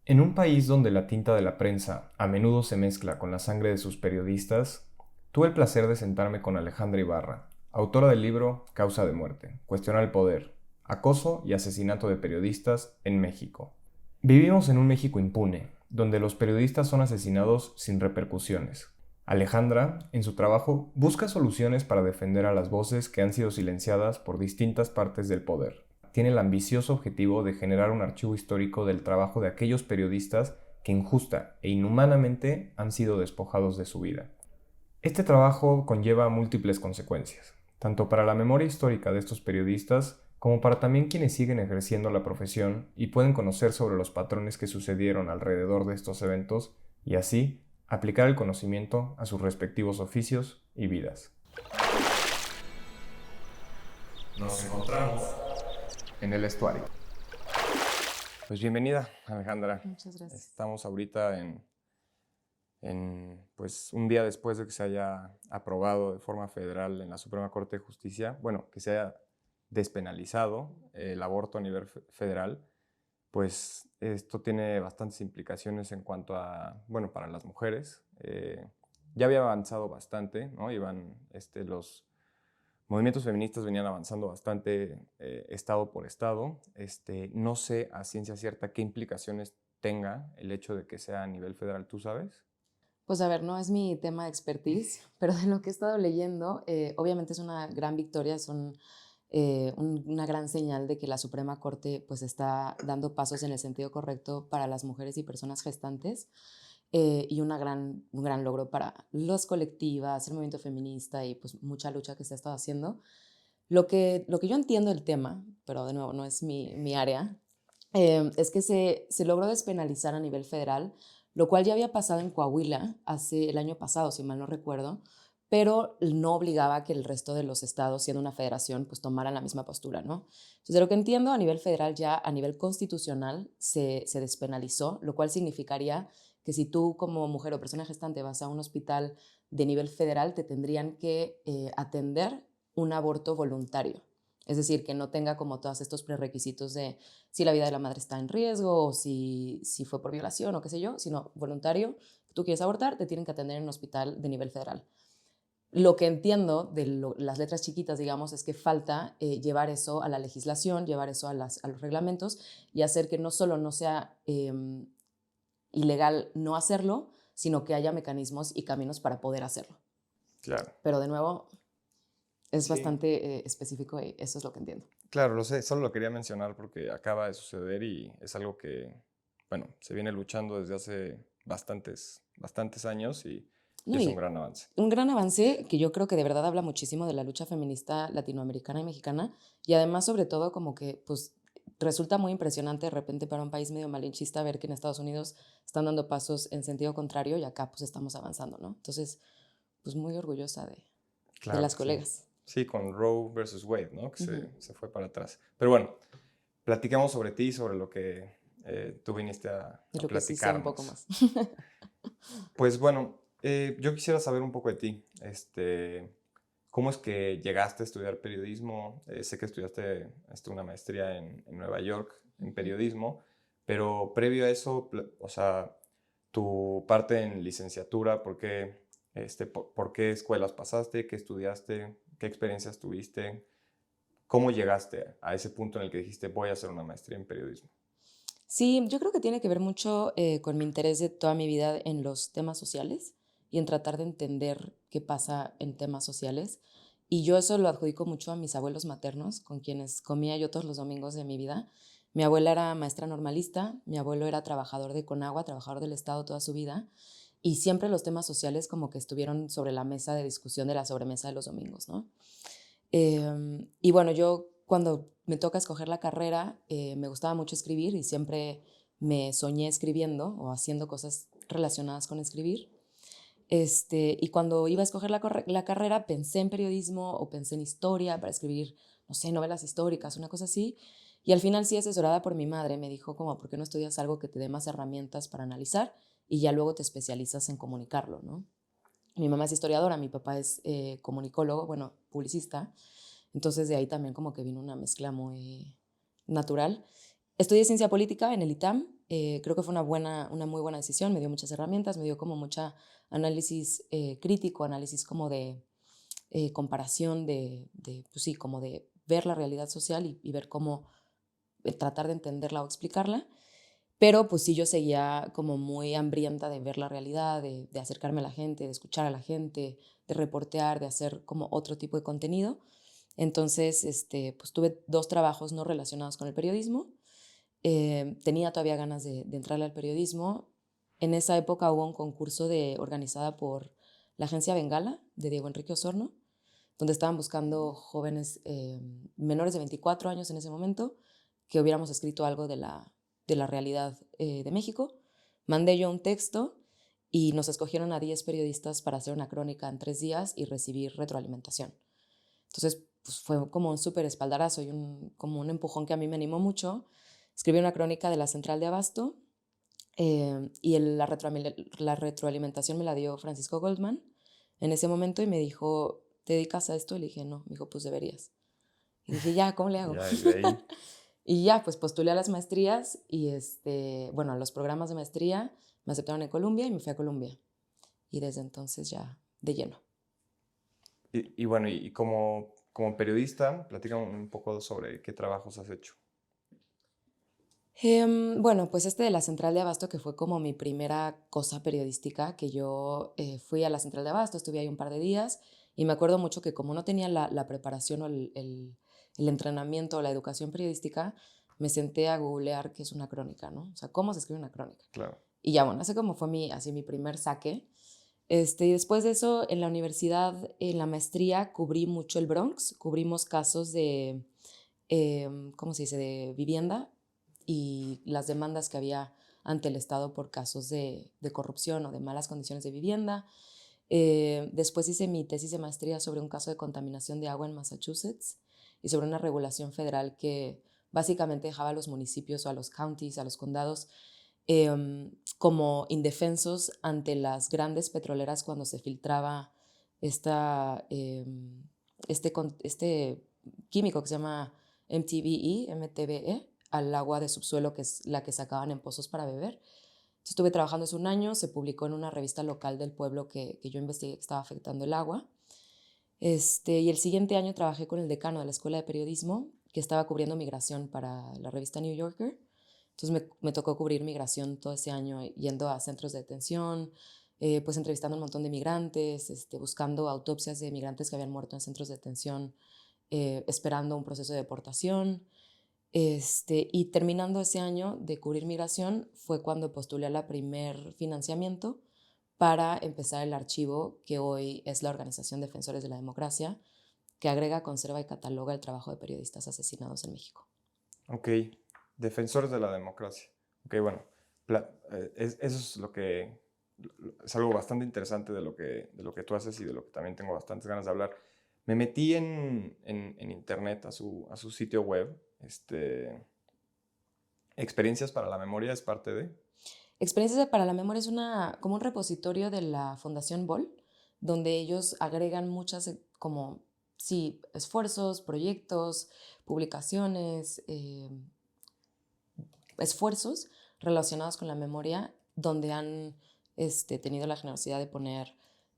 En un país donde la tinta de la prensa a menudo se mezcla con la sangre de sus periodistas, tuve el placer de sentarme con Alejandra Ibarra, autora del libro Causa de muerte, Cuestionar el poder, acoso y asesinato de periodistas en México. Vivimos en un México impune, donde los periodistas son asesinados sin repercusiones. Alejandra, en su trabajo, busca soluciones para defender a las voces que han sido silenciadas por distintas partes del poder. Tiene el ambicioso objetivo de generar un archivo histórico del trabajo de aquellos periodistas que injusta e inhumanamente han sido despojados de su vida. Este trabajo conlleva múltiples consecuencias, tanto para la memoria histórica de estos periodistas como para también quienes siguen ejerciendo la profesión y pueden conocer sobre los patrones que sucedieron alrededor de estos eventos y así aplicar el conocimiento a sus respectivos oficios y vidas. Nos encontramos en el estuario. Pues bienvenida, Alejandra. Muchas gracias. Estamos ahorita pues un día después de que se haya aprobado de forma federal en la Suprema Corte de Justicia, bueno, que se haya despenalizado el aborto a nivel federal, pues esto tiene bastantes implicaciones en cuanto a, bueno, para las mujeres. Ya había avanzado bastante, ¿no? Los movimientos feministas venían avanzando bastante estado por estado. No sé a ciencia cierta qué implicaciones tenga el hecho de que sea a nivel federal, ¿tú sabes? Pues a ver, no es mi tema de expertise, pero de lo que he estado leyendo, obviamente es una gran victoria, una gran señal de que la Suprema Corte pues está dando pasos en el sentido correcto para las mujeres y personas gestantes, y un gran logro para las colectivas, el movimiento feminista y pues mucha lucha que se ha estado haciendo. Lo que yo entiendo del tema, pero de nuevo no es mi área, es que se logró despenalizar a nivel federal, lo cual ya había pasado en Coahuila el año pasado, si mal no recuerdo, pero no obligaba a que el resto de los estados, siendo una federación, pues tomaran la misma postura, ¿no? Entonces, de lo que entiendo, a nivel federal ya a nivel constitucional se despenalizó, lo cual significaría que si tú como mujer o persona gestante vas a un hospital de nivel federal, te tendrían que atender un aborto voluntario. Es decir, que no tenga como todos estos prerequisitos de si la vida de la madre está en riesgo o si fue por violación o qué sé yo, sino voluntario. Tú quieres abortar, te tienen que atender en un hospital de nivel federal. Lo que entiendo de las letras chiquitas, digamos, es que falta llevar eso a la legislación, llevar eso a los reglamentos y hacer que no solo no sea ilegal no hacerlo, sino que haya mecanismos y caminos para poder hacerlo. Claro. Pero de nuevo, es Sí, bastante específico y eso es lo que entiendo. claro, lo sé, solo lo quería mencionar porque acaba de suceder y es algo que, bueno, se viene luchando desde hace bastantes años y No, es un y gran avance. un gran avance que yo creo que de verdad habla muchísimo de la lucha feminista latinoamericana y mexicana y además sobre todo como que pues resulta muy impresionante de repente para un país medio malinchista ver que en Estados Unidos están dando pasos en sentido contrario y acá pues estamos avanzando, ¿no? Entonces, pues muy orgullosa de Claro las que sí. colegas. Sí, con Roe versus Wade, ¿no? Que Ujú. se fue para atrás. Pero bueno, platicamos sobre ti, sobre lo que tú viniste De a lo que sí sé un poco platicarnos. más. Pues bueno, yo quisiera saber un poco de ti. ¿Cómo es que llegaste a estudiar periodismo? Sé que estudiaste una maestría en Nueva York en Ujú. periodismo, pero previo a eso, o sea, tu parte en licenciatura, ¿por qué escuelas pasaste? ¿Qué estudiaste? ¿Qué experiencias tuviste? ¿Cómo llegaste a ese punto en el que dijiste voy a hacer una maestría en periodismo? Sí, yo creo que tiene que ver mucho con mi interés de toda mi vida en los temas sociales y en tratar de entender qué pasa en temas sociales. Y yo eso lo adjudico mucho a mis abuelos maternos, con quienes comía yo todos los domingos de mi vida. Mi abuela era maestra normalista, mi abuelo era trabajador de Conagua, trabajador del Estado toda su vida, y siempre los temas sociales como que estuvieron sobre la mesa de discusión de la sobremesa de los domingos, ¿no? Y bueno, yo cuando me toca escoger la carrera, me gustaba mucho escribir y siempre me soñé escribiendo o haciendo cosas relacionadas con escribir. Y cuando iba a escoger la carrera, pensé en periodismo o pensé en historia para escribir, no sé, novelas históricas, una cosa así. Y al final sí, asesorada por mi madre, me dijo como, ¿por qué no estudias algo que te dé más herramientas para analizar y ya luego te especializas en comunicarlo, ¿no? Mi mamá es historiadora, mi papá es comunicólogo, bueno, publicista. Entonces de ahí también como que vino una mezcla muy natural. Estudié ciencia política en el ITAM, Creo que fue una muy buena decisión, me dio muchas herramientas, me dio como mucha análisis crítico, análisis como de comparación, pues sí, como de ver la realidad social y ver cómo tratar de entenderla o explicarla. Pero pues sí, yo seguía como muy hambrienta de ver la realidad, de acercarme a la gente, de escuchar a la gente, de reportear, de hacer como otro tipo de contenido. Entonces, pues tuve 2 trabajos no relacionados con el periodismo. Tenía todavía ganas de entrarle al periodismo. En esa época hubo un concurso organizada por la agencia Bengala de Diego Enrique Osorno, donde estaban buscando jóvenes menores de 24 años en ese momento, que hubiéramos escrito algo de la realidad de México. Mandé yo un texto y nos escogieron a 10 periodistas para hacer una crónica en 3 días y recibir retroalimentación. Entonces, pues fue como un súper espaldarazo y como un empujón que a mí me animó mucho. Escribí una crónica de la central de Abasto y la retroalimentación me la dio Francisco Goldman en ese momento y me dijo, ¿te dedicas a esto? Y le dije, no. Me dijo, pues deberías. Y dije, ya, ¿cómo le hago? Ya, y de ahí. Y ya, pues postulé a las maestrías y bueno, a los programas de maestría, me aceptaron en Columbia y me fui a Columbia. Y desde entonces ya de lleno. Y bueno, y como periodista, platícame un poco sobre qué trabajos has hecho. Bueno, pues de la central de Abasto, que fue como mi primera cosa periodística, que yo fui a la central de Abasto, estuve ahí un par de días y me acuerdo mucho que como no tenía la preparación o el entrenamiento o la educación periodística, me senté a googlear qué es una crónica, ¿no? O sea, cómo se escribe una crónica. Claro. Y ya, bueno, ese como fue así mi primer saque. Y después de eso, en la universidad, en la maestría, cubrí mucho el Bronx, cubrimos casos ¿cómo se dice?, de vivienda y las demandas que había ante el Estado por casos de corrupción o de malas condiciones de vivienda. Después hice mi tesis de maestría sobre un caso de contaminación de agua en Massachusetts y sobre una regulación federal que básicamente dejaba a los municipios o a los counties, a los condados, como indefensos ante las grandes petroleras cuando se filtraba este químico que se llama MTBE al agua de subsuelo, que es la que sacaban en pozos para beber. Entonces, estuve trabajando hace un año, se publicó en una revista local del pueblo que yo investigué que estaba afectando el agua. Y el siguiente año trabajé con el decano de la Escuela de Periodismo, que estaba cubriendo migración para la revista New Yorker. Entonces me tocó cubrir migración todo ese año, yendo a centros de detención, pues entrevistando a un montón de migrantes, buscando autopsias de migrantes que habían muerto en centros de detención, esperando un proceso de deportación. Y terminando ese año de cubrir migración fue cuando postulé a la primer financiamiento para empezar el archivo que hoy es la Organización Defensores de la Democracia, que agrega, conserva y cataloga el trabajo de periodistas asesinados en México. Ok, defensores de la democracia. Ok, bueno, eso es es algo bastante interesante de lo que tú haces y de lo que también tengo bastantes ganas de hablar. Me metí en internet a su sitio web. Experiencias para la memoria es parte de. Experiencias para la Memoria es como un repositorio de la Fundación Bol, donde ellos agregan muchas como, sí, esfuerzos, proyectos, publicaciones, esfuerzos relacionados con la memoria, donde han tenido la generosidad de poner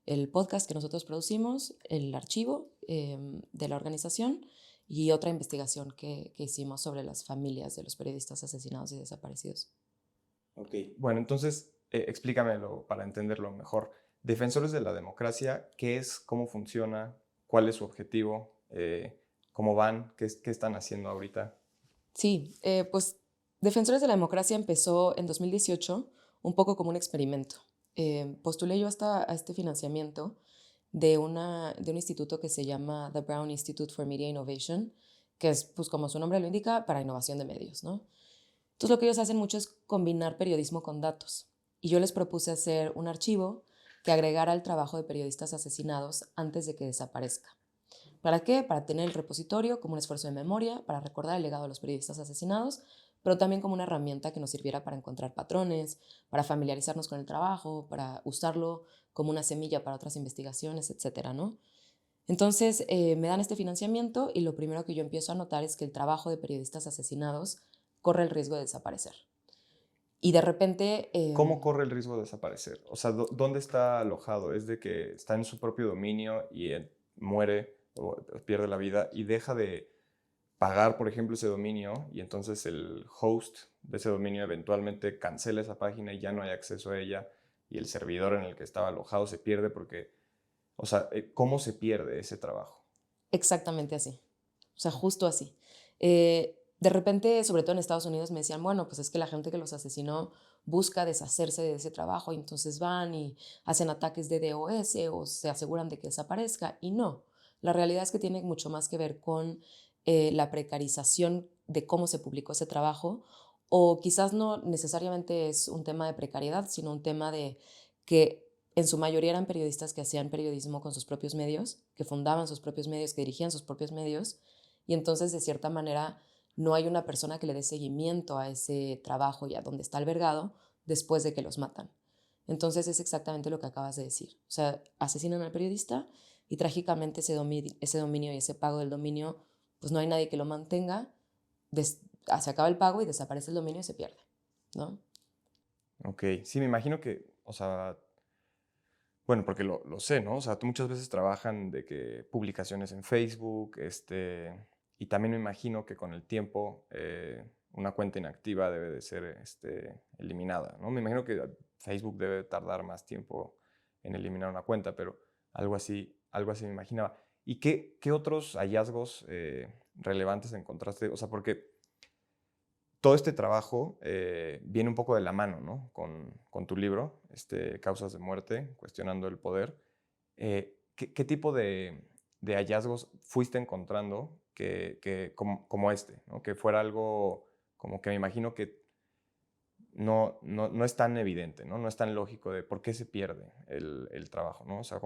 el podcast que nosotros producimos, el archivo de la organización y otra investigación que hicimos sobre las familias de los periodistas asesinados y desaparecidos. Ok, bueno, entonces explícamelo para entenderlo mejor. Defensores de la democracia, ¿qué es? ¿Cómo funciona? ¿Cuál es su objetivo? ¿Cómo van? ¿Qué están haciendo ahorita? Sí, pues Defensores de la Democracia empezó en 2018 un poco como un experimento. Postulé yo a este financiamiento de un instituto que se llama The Brown Institute for Media Innovation, que es, pues como su nombre lo indica, para innovación de medios, ¿no? Entonces lo que ellos hacen mucho es combinar periodismo con datos. Y yo les propuse hacer un archivo que agregara el trabajo de periodistas asesinados antes de que desaparezca. ¿Para qué? Para tener el repositorio como un esfuerzo de memoria, para recordar el legado de los periodistas asesinados, pero también como una herramienta que nos sirviera para encontrar patrones, para familiarizarnos con el trabajo, para usarlo como una semilla para otras investigaciones, etcétera, ¿no? Entonces me dan este financiamiento y lo primero que yo empiezo a notar es que el trabajo de periodistas asesinados corre el riesgo de desaparecer. Y de repente, ¿Cómo corre el riesgo de desaparecer? O sea, ¿dónde está alojado? ¿Es de que está en su propio dominio y muere o pierde la vida y deja de pagar, por ejemplo, ese dominio y entonces el host de ese dominio eventualmente cancela esa página y ya no hay acceso a ella y el servidor en el que estaba alojado se pierde porque, o sea, ¿cómo se pierde ese trabajo? exactamente así. O sea, justo así. De repente, sobre todo en Estados Unidos, me decían, bueno, pues es que la gente que los asesinó busca deshacerse de ese trabajo y entonces van y hacen ataques de DOS o se aseguran de que desaparezca. Y no, la realidad es que tiene mucho más que ver con la precarización de cómo se publicó ese trabajo, o quizás no necesariamente es un tema de precariedad, sino un tema de que en su mayoría eran periodistas que hacían periodismo con sus propios medios, que fundaban sus propios medios, que dirigían sus propios medios, y entonces de cierta manera no hay una persona que le dé seguimiento a ese trabajo y a donde está albergado después de que los matan. Entonces es exactamente lo que acabas de decir. O sea, asesinan al periodista y trágicamente ese dominio y ese pago del dominio, pues no hay nadie que lo mantenga, se acaba el pago y desaparece el dominio y se pierde, ¿no? Ok, sí, me imagino que, o sea, bueno, porque lo sé, ¿no? O sea, tú muchas veces trabajan de que publicaciones en Facebook, y también me imagino que con el tiempo una cuenta inactiva debe de ser eliminada, ¿no? Me imagino que Facebook debe tardar más tiempo en eliminar una cuenta, pero algo así me imaginaba. ¿Y qué otros hallazgos relevantes encontraste? O sea, porque todo este trabajo viene un poco de la mano, ¿no? Con tu libro, Causas de muerte, cuestionando el poder. ¿Qué tipo de hallazgos fuiste encontrando como este, ¿no? Que fuera algo como que me imagino que no es tan evidente, ¿no? No es tan lógico de por qué se pierde el trabajo, ¿no? O sea,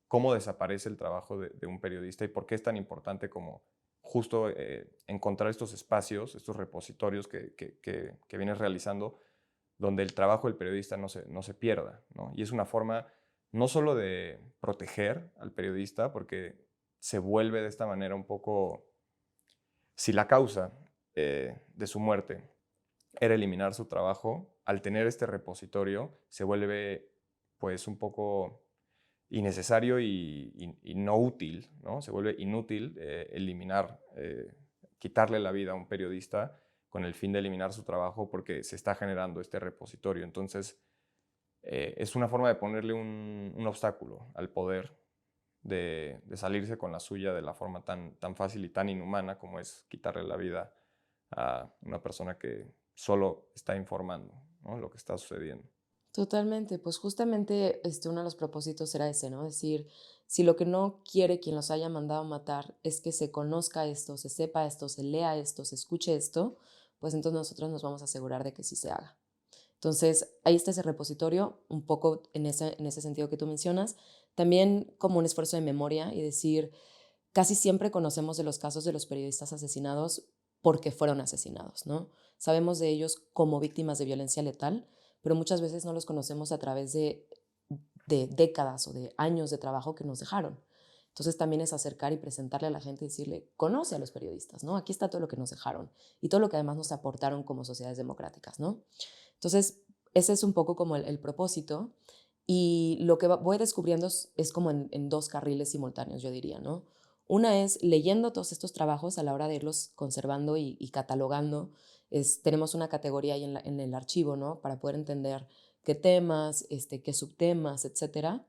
cómo desaparece el trabajo de un periodista y por qué es tan importante como justo encontrar estos espacios, estos repositorios que vienes realizando, donde el trabajo del periodista no se pierda, ¿no? Y es una forma no solo de proteger al periodista, porque se vuelve de esta manera un poco, si la causa de su muerte era eliminar su trabajo, al tener este repositorio se vuelve pues un poco innecesario y no útil, ¿no? Se vuelve inútil eliminar, quitarle la vida a un periodista con el fin de eliminar su trabajo porque se está generando este repositorio. Entonces, es una forma de ponerle un obstáculo al poder de salirse con la suya de la forma tan fácil y tan inhumana como es quitarle la vida a una persona que solo está informando, ¿no? Lo que está sucediendo. Totalmente, pues justamente uno de los propósitos era ese, ¿no? Decir, si lo que no quiere quien los haya mandado a matar es que se conozca esto, se sepa esto, se lea esto, se escuche esto, pues entonces nosotros nos vamos a asegurar de que sí se haga. Entonces, ahí está ese repositorio, un poco en ese sentido que tú mencionas, también como un esfuerzo de memoria y decir, casi siempre conocemos de los casos de los periodistas asesinados porque fueron asesinados, ¿no? Sabemos de ellos como víctimas de violencia letal, pero muchas veces no los conocemos a través de décadas o de años de trabajo que nos dejaron. Entonces también es acercar y presentarle a la gente y decirle, conoce a los periodistas, ¿no? Aquí está todo lo que nos dejaron y todo lo que además nos aportaron como sociedades democráticas, ¿no? Entonces, ese es un poco como el propósito y lo que voy descubriendo es como en dos carriles simultáneos, yo diría, ¿no? Una es leyendo todos estos trabajos a la hora de irlos conservando y catalogando. Tenemos una categoría ahí en el archivo, ¿no? Para poder entender qué temas, qué subtemas, etcétera.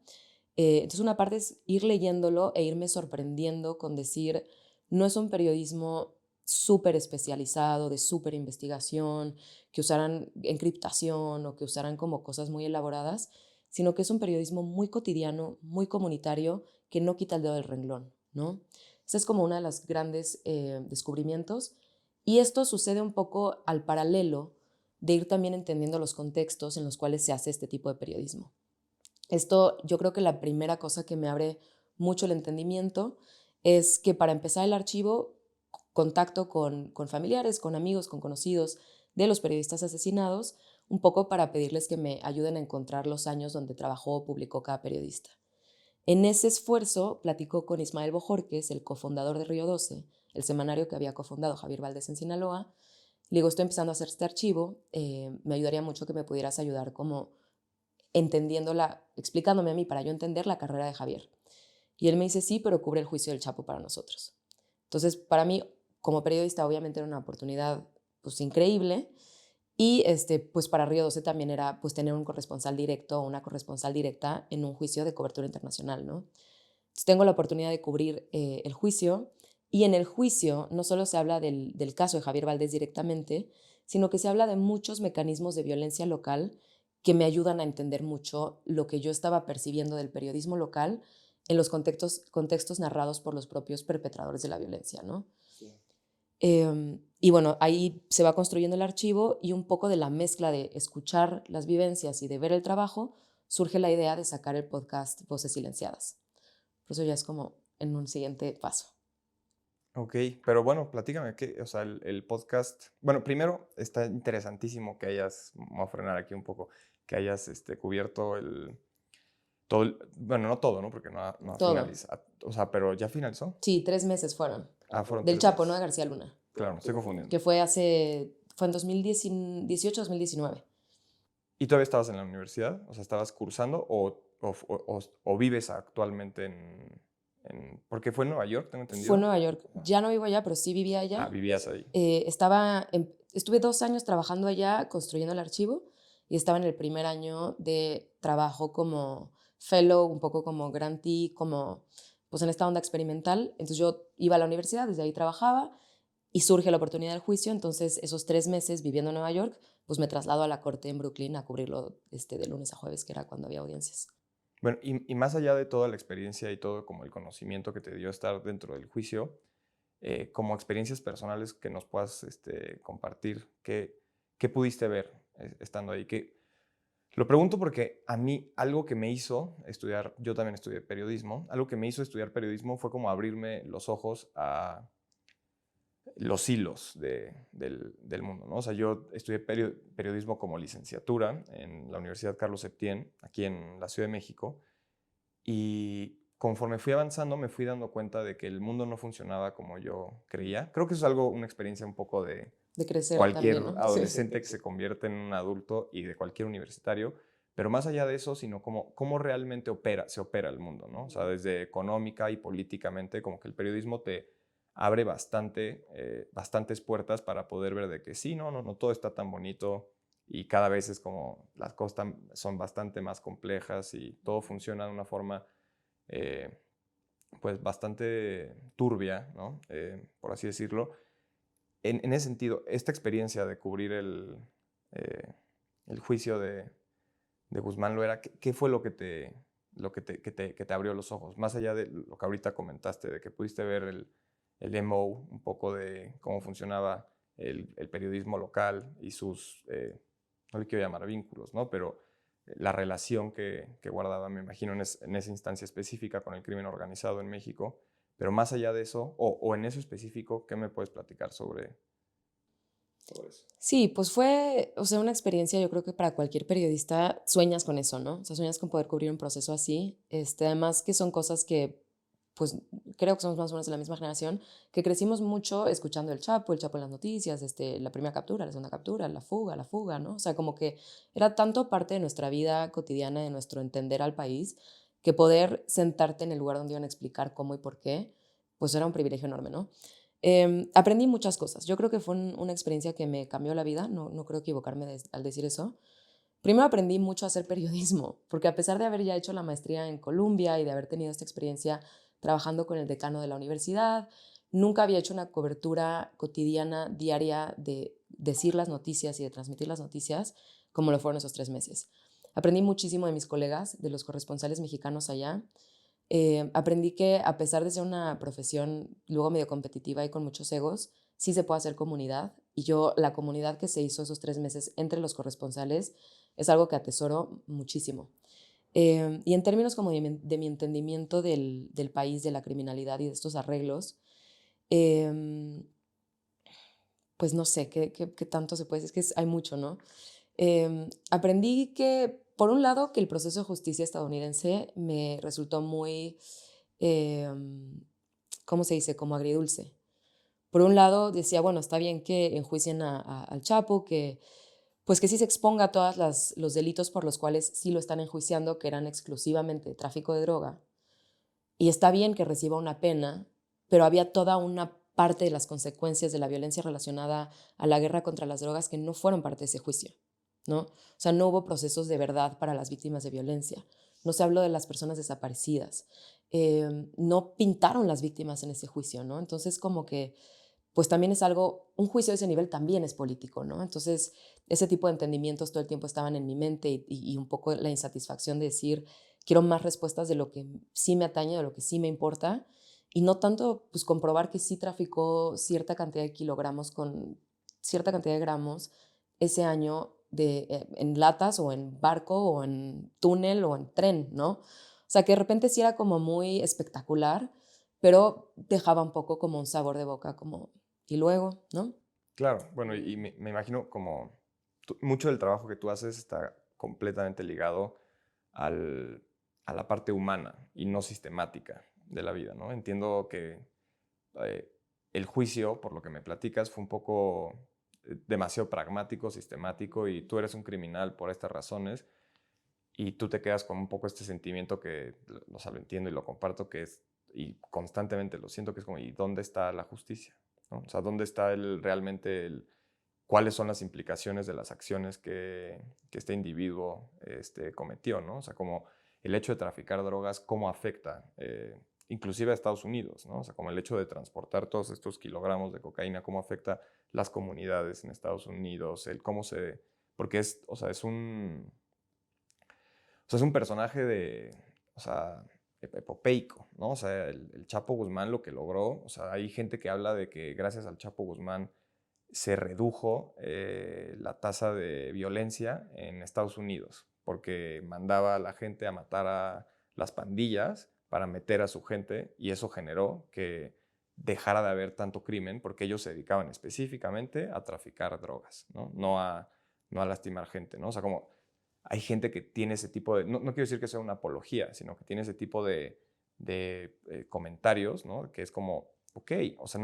Entonces, una parte es ir leyéndolo e irme sorprendiendo con decir, no es un periodismo súper especializado, de súper investigación, que usaran encriptación o que usaran como cosas muy elaboradas, sino que es un periodismo muy cotidiano, muy comunitario, que no quita el dedo del renglón, ¿no? Ese es como uno de los grandes descubrimientos. Y esto sucede un poco al paralelo de ir también entendiendo los contextos en los cuales se hace este tipo de periodismo. Esto, yo creo que la primera cosa que me abre mucho el entendimiento es que para empezar el archivo, contacto con familiares, con amigos, con conocidos de los periodistas asesinados, un poco para pedirles que me ayuden a encontrar los años donde trabajó o publicó cada periodista. En ese esfuerzo platicó con Ismael Bojorquez, el cofundador de Río 12, el semanario que había cofundado Javier Valdés en Sinaloa, Le digo, estoy empezando a hacer este archivo, me ayudaría mucho que me pudieras ayudar como entendiéndola, explicándome a mí para yo entender la carrera de Javier. Y él me dice, sí, pero cubre el juicio del Chapo para nosotros. Entonces, para mí, como periodista, obviamente era una oportunidad pues increíble. Y pues para Río 12 también era pues tener un corresponsal directo o una corresponsal directa en un juicio de cobertura internacional, ¿no? Entonces, tengo la oportunidad de cubrir el juicio, y en el juicio no solo se habla del caso de Javier Valdés directamente, sino que se habla de muchos mecanismos de violencia local que me ayudan a entender mucho lo que yo estaba percibiendo del periodismo local en los contextos narrados por los propios perpetradores de la violencia, ¿no? Sí. Y bueno, ahí se va construyendo el archivo, y un poco de la mezcla de escuchar las vivencias y de ver el trabajo, surge la idea de sacar el podcast Voces Silenciadas. Por eso ya es como en un siguiente paso. Ok, pero bueno, platícame, o sea, el podcast, bueno, primero está interesantísimo que hayas, vamos a frenar aquí un poco, que hayas cubierto bueno, no todo, ¿no? Porque no ha Todo. finalizado, o sea, pero ¿ya finalizó? Sí, 3 meses fueron. Fueron Del 3 Chapo, meses. no de García Luna. Claro, me estoy confundiendo. Que fue en 2018, 2019. ¿Y todavía estabas en la universidad? O sea, ¿estabas cursando o vives actualmente porque fue en Nueva York, tengo entendido? Fue en Nueva York. Ya no vivo allá, pero sí vivía allá. Vivías ahí. Estuve 2 años trabajando allá, construyendo el archivo, y estaba en el primer año de trabajo como fellow, un poco como grantee, como pues en esta onda experimental. Entonces yo iba a la universidad, desde ahí trabajaba, y surge la oportunidad del juicio. Entonces esos 3 meses viviendo en Nueva York, pues me traslado a la corte en Brooklyn a cubrirlo de lunes a jueves, que era cuando había audiencias. Bueno, y más allá de toda la experiencia y todo como el conocimiento que te dio estar dentro del juicio, como experiencias personales que nos puedas compartir, ¿qué pudiste ver estando ahí? Lo pregunto porque a mí algo que me hizo estudiar, yo también estudié periodismo, algo que me hizo estudiar periodismo fue como abrirme los ojos a los hilos del mundo, ¿no? O sea, yo estudié periodismo como licenciatura en la Universidad Carlos Septién, aquí en la Ciudad de México, y conforme fui avanzando me fui dando cuenta de que el mundo no funcionaba como yo creía. Creo que eso es una experiencia un poco de crecer cualquier también, ¿no? adolescente que se convierte en un adulto y de cualquier universitario, pero más allá de eso, sino cómo realmente se opera el mundo, ¿no? O sea, desde económica y políticamente, como que el periodismo te abre bastantes puertas para poder ver de que sí, no todo está tan bonito, y cada vez es como las cosas son bastante más complejas y todo funciona de una forma pues bastante turbia, ¿no? Por así decirlo. En ese sentido, esta experiencia de cubrir el juicio de Guzmán Loera, ¿qué fue lo que te abrió los ojos? Más allá de lo que ahorita comentaste, de que pudiste ver el MO, un poco de cómo funcionaba el periodismo local y sus, no le quiero llamar vínculos, ¿no? Pero la relación que guardaba, me imagino, en esa instancia específica con el crimen organizado en México. Pero más allá de eso, o en eso específico, ¿qué me puedes platicar sobre eso? Sí, pues fue, o sea, una experiencia. Yo creo que para cualquier periodista sueñas con eso, ¿no? O sea, sueñas con poder cubrir un proceso así. Además que son cosas que, pues, creo que somos más o menos de la misma generación, que crecimos mucho escuchando el Chapo en las noticias, la primera captura, la segunda captura, la fuga, ¿no? O sea, como que era tanto parte de nuestra vida cotidiana, de nuestro entender al país, que poder sentarte en el lugar donde iban a explicar cómo y por qué, pues era un privilegio enorme, ¿no? Aprendí muchas cosas. Yo creo que fue una experiencia que me cambió la vida, no creo equivocarme al decir eso. Primero aprendí mucho a hacer periodismo, porque a pesar de haber ya hecho la maestría en Columbia y de haber tenido esta experiencia trabajando con el decano de la universidad, nunca había hecho una cobertura cotidiana, diaria, de decir las noticias y de transmitir las noticias como lo fueron esos 3 meses. Aprendí muchísimo de mis colegas, de los corresponsales mexicanos allá. Aprendí que a pesar de ser una profesión luego medio competitiva y con muchos egos, sí se puede hacer comunidad, y yo la comunidad que se hizo esos 3 meses entre los corresponsales es algo que atesoro muchísimo. Y en términos como de mi entendimiento del país, de la criminalidad y de estos arreglos, pues no sé qué tanto se puede decir, es que hay mucho, ¿no? Aprendí que, por un lado, que el proceso de justicia estadounidense me resultó muy, ¿cómo se dice? Como agridulce. Por un lado decía, bueno, está bien que enjuicien al Chapo, que pues que sí se exponga a todos los delitos por los cuales sí lo están enjuiciando, que eran exclusivamente tráfico de droga, y está bien que reciba una pena, pero había toda una parte de las consecuencias de la violencia relacionada a la guerra contra las drogas que no fueron parte de ese juicio, ¿no? O sea, no hubo procesos de verdad para las víctimas de violencia, no se habló de las personas desaparecidas, no pintaron las víctimas en ese juicio, ¿no? Entonces, como que pues también es algo, un juicio de ese nivel también es político, ¿no? Entonces, ese tipo de entendimientos todo el tiempo estaban en mi mente y un poco la insatisfacción de decir, quiero más respuestas de lo que sí me atañe, de lo que sí me importa, y no tanto pues comprobar que sí traficó cierta cantidad de kilogramos con cierta cantidad de gramos ese año en latas o en barco o en túnel o en tren, ¿no? O sea, que de repente sí era como muy espectacular, pero dejaba un poco como un sabor de boca, como, y luego, ¿no? Claro, bueno, y me imagino como mucho del trabajo que tú haces está completamente ligado al, a la parte humana y no sistemática de la vida, ¿no? Entiendo que eh, el juicio, por lo que me platicas, fue un poco demasiado pragmático, sistemático, y tú eres un criminal por estas razones, y tú te quedas con un poco este sentimiento que, o sea, lo entiendo y lo comparto, que es, y constantemente lo siento, que es como, ¿y dónde está la justicia? ¿No? O sea, ¿dónde está realmente cuáles son las implicaciones de las acciones que este individuo cometió, ¿no? O sea, como el hecho de traficar drogas, cómo afecta, inclusive a Estados Unidos, ¿no? O sea, como el hecho de transportar todos estos kilogramos de cocaína, cómo afecta las comunidades en Estados Unidos, el cómo se... Porque es, o sea, es un personaje de, o sea, epopeico, ¿no? O sea, el Chapo Guzmán lo que logró, o sea, hay gente que habla de que gracias al Chapo Guzmán se redujo la tasa de violencia en Estados Unidos, porque mandaba a la gente a matar a las pandillas para meter a su gente, y eso generó que dejara de haber tanto crimen, porque ellos se dedicaban específicamente a traficar drogas, ¿no? No a lastimar gente, ¿no? O sea, como hay gente que tiene ese tipo de, no quiero decir que sea una apología, sino que tiene ese tipo de comentarios, ¿no? Que es como, ok, o sea,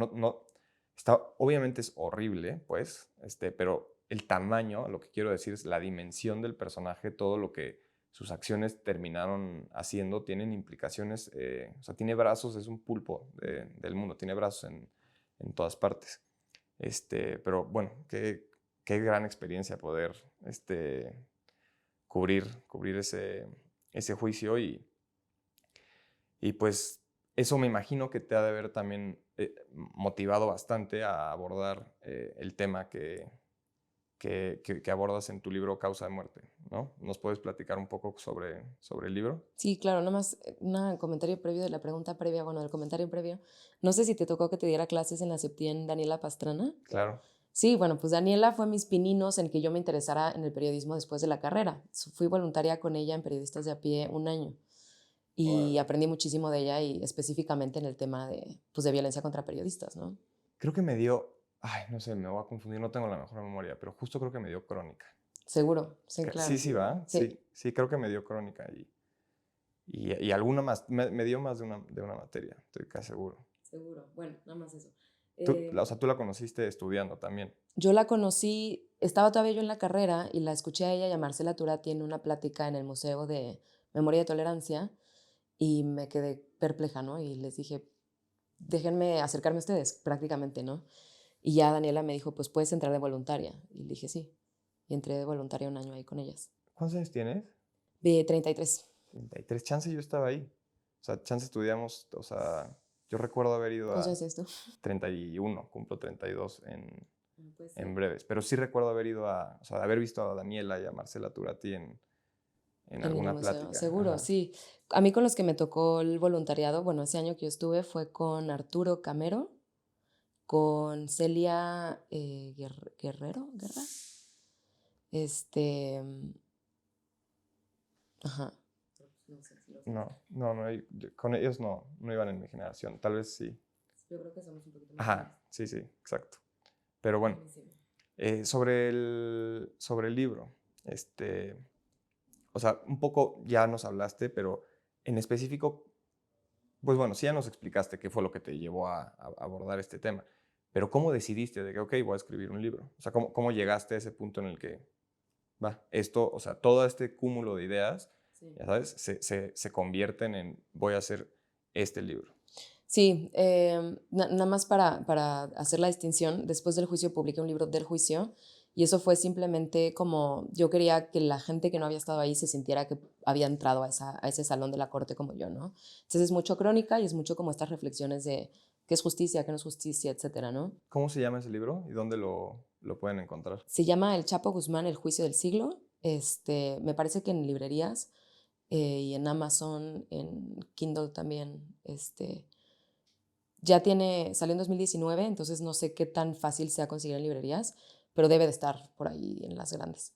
obviamente es horrible, pues, pero el tamaño, lo que quiero decir es la dimensión del personaje, todo lo que sus acciones terminaron haciendo, tienen implicaciones, o sea, tiene brazos, es un pulpo del mundo, tiene brazos en todas partes. Pero bueno, qué gran experiencia poder cubrir ese juicio, y pues eso me imagino que te ha de haber también motivado bastante a abordar el tema que abordas en tu libro Causa de Muerte, ¿no? ¿Nos puedes platicar un poco sobre el libro? Sí, claro, nada más un comentario previo de la pregunta previa, bueno, del comentario previo. No sé si te tocó que te diera clases en la Septien Daniela Pastrana. Claro. Sí, bueno, pues Daniela fue mis pininos en que yo me interesara en el periodismo después de la carrera. Fui voluntaria con ella en Periodistas de a Pie un año y aprendí muchísimo de ella y específicamente en el tema de, pues, de violencia contra periodistas, ¿no? Creo que me dio, ay, no sé, me voy a confundir, no tengo la mejor memoria, pero justo creo que me dio Crónica. Seguro, sí, Sí, claro. sí, va, Sí, sí, creo que me dio Crónica, y alguna más, me dio más de una materia, estoy casi seguro. seguro. Bueno, nada más eso. O sea, tú la conociste estudiando también. Yo la conocí, estaba todavía yo en la carrera y la escuché a ella y a Marcela Turati en una plática en el Museo de Memoria y Tolerancia y me quedé perpleja, ¿no? Y les dije, déjenme acercarme a ustedes, prácticamente, ¿no? Y ya Daniela me dijo, pues puedes entrar de voluntaria. Y le dije, sí. Y entré de voluntaria un año ahí con ellas. ¿Cuántos años tienes? De 33. 33. Chance yo estaba ahí. O sea, chance estudiamos, o sea, yo recuerdo haber ido ¿Cuántos a años es esto? 31, cumplo 32 Puede ser. en breves. Pero sí recuerdo haber ido o sea, haber visto a Daniela y a Marcela Turati en En el alguna museo, plática. seguro, Ajá. sí. A mí con los que me tocó el voluntariado, bueno, ese año que yo estuve fue con Arturo Camero, con Celia Guerrero, ¿Guerra? Este, ajá. No sé si los demás. No, con ellos no iban en mi generación. Tal vez sí. Yo creo que somos un poquito más jóvenes. Ajá, sí, exacto. Pero bueno, sobre el libro, o sea, un poco ya nos hablaste, pero en específico, pues bueno, sí ya nos explicaste qué fue lo que te llevó a abordar este tema, Pero ¿cómo decidiste de que, ok, voy a escribir un libro? O sea, ¿cómo llegaste a ese punto en el que, esto, o sea, todo este cúmulo de ideas, Sí. ya sabes, se convierten en, voy a hacer este libro? Sí, nada más para hacer la distinción, después del juicio publiqué un libro del juicio y eso fue simplemente como yo quería que la gente que no había estado ahí se sintiera que había entrado a ese salón de la corte como yo, ¿no? Entonces es mucho crónica y es mucho como estas reflexiones de qué es justicia, qué no es justicia, etcétera, ¿no? ¿Cómo se llama ese libro y dónde lo pueden encontrar? Se llama El Chapo Guzmán, el juicio del siglo. Me parece que en librerías y en Amazon, en Kindle también, salió en 2019, entonces no sé qué tan fácil sea conseguir en librerías, pero debe de estar por ahí en las grandes.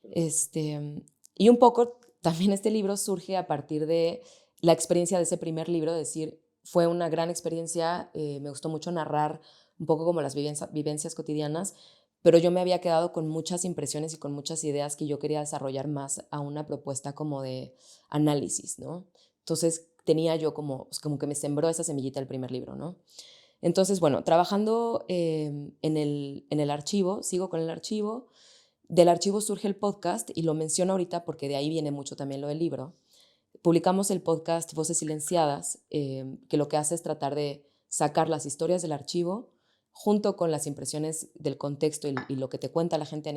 Y un poco también este libro surge a partir de la experiencia de ese primer libro, es decir, fue una gran experiencia, me gustó mucho narrar un poco como las vivencias cotidianas, pero yo me había quedado con muchas impresiones y con muchas ideas que yo quería desarrollar más a una propuesta como de análisis, ¿no? Entonces tenía yo como que me sembró esa semillita el primer libro, ¿no? Entonces, bueno, trabajando en el archivo, sigo con el archivo, del archivo surge el podcast y lo menciono ahorita porque de ahí viene mucho también lo del libro. Publicamos el podcast Voces Silenciadas, que lo que hace es tratar de sacar las historias del archivo junto con las impresiones del contexto y lo que te cuenta la gente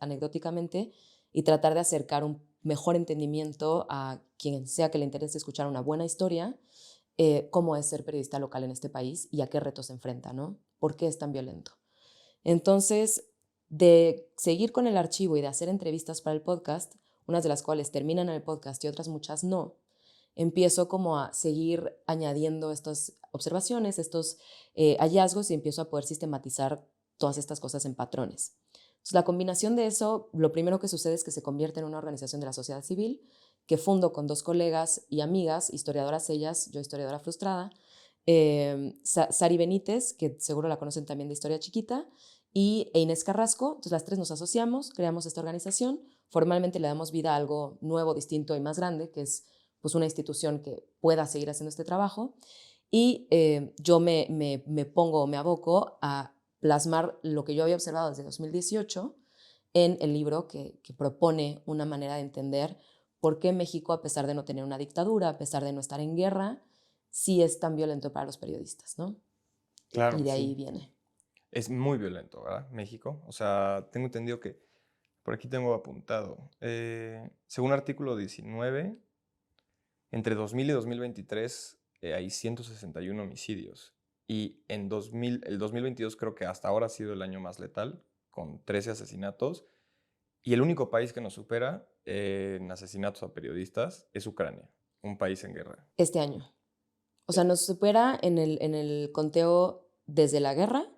anecdóticamente y tratar de acercar un mejor entendimiento a quien sea que le interese escuchar una buena historia, cómo es ser periodista local en este país y a qué retos se enfrenta, ¿no? ¿Por qué es tan violento? Entonces, de seguir con el archivo y de hacer entrevistas para el podcast, unas de las cuales terminan en el podcast y otras muchas no, empiezo como a seguir añadiendo estas observaciones, estos hallazgos y empiezo a poder sistematizar todas estas cosas en patrones. Entonces, la combinación de eso, lo primero que sucede es que se convierte en una organización de la sociedad civil que fundo con dos colegas y amigas, historiadoras ellas, yo historiadora frustrada, Sari Benítez, que seguro la conocen también de Historia Chiquita, e Inés Carrasco. Entonces las tres nos asociamos, creamos esta organización, formalmente le damos vida a algo nuevo, distinto y más grande, que es pues, una institución que pueda seguir haciendo este trabajo. Y yo me pongo, me aboco a plasmar lo que yo había observado desde 2018 en el libro que propone una manera de entender por qué México, a pesar de no tener una dictadura, a pesar de no estar en guerra, sí es tan violento para los periodistas, ¿no? Y Claro, de ahí sí. viene. Es muy violento, ¿verdad? México. O sea, tengo entendido que, por aquí tengo apuntado, según artículo 19, entre 2000 y 2023 hay 161 homicidios. Y el 2022 creo que hasta ahora ha sido el año más letal, con 13 asesinatos. Y el único país que nos supera en asesinatos a periodistas es Ucrania, un país en guerra. Este año. O Eh, sea, nos supera en el conteo desde la guerra,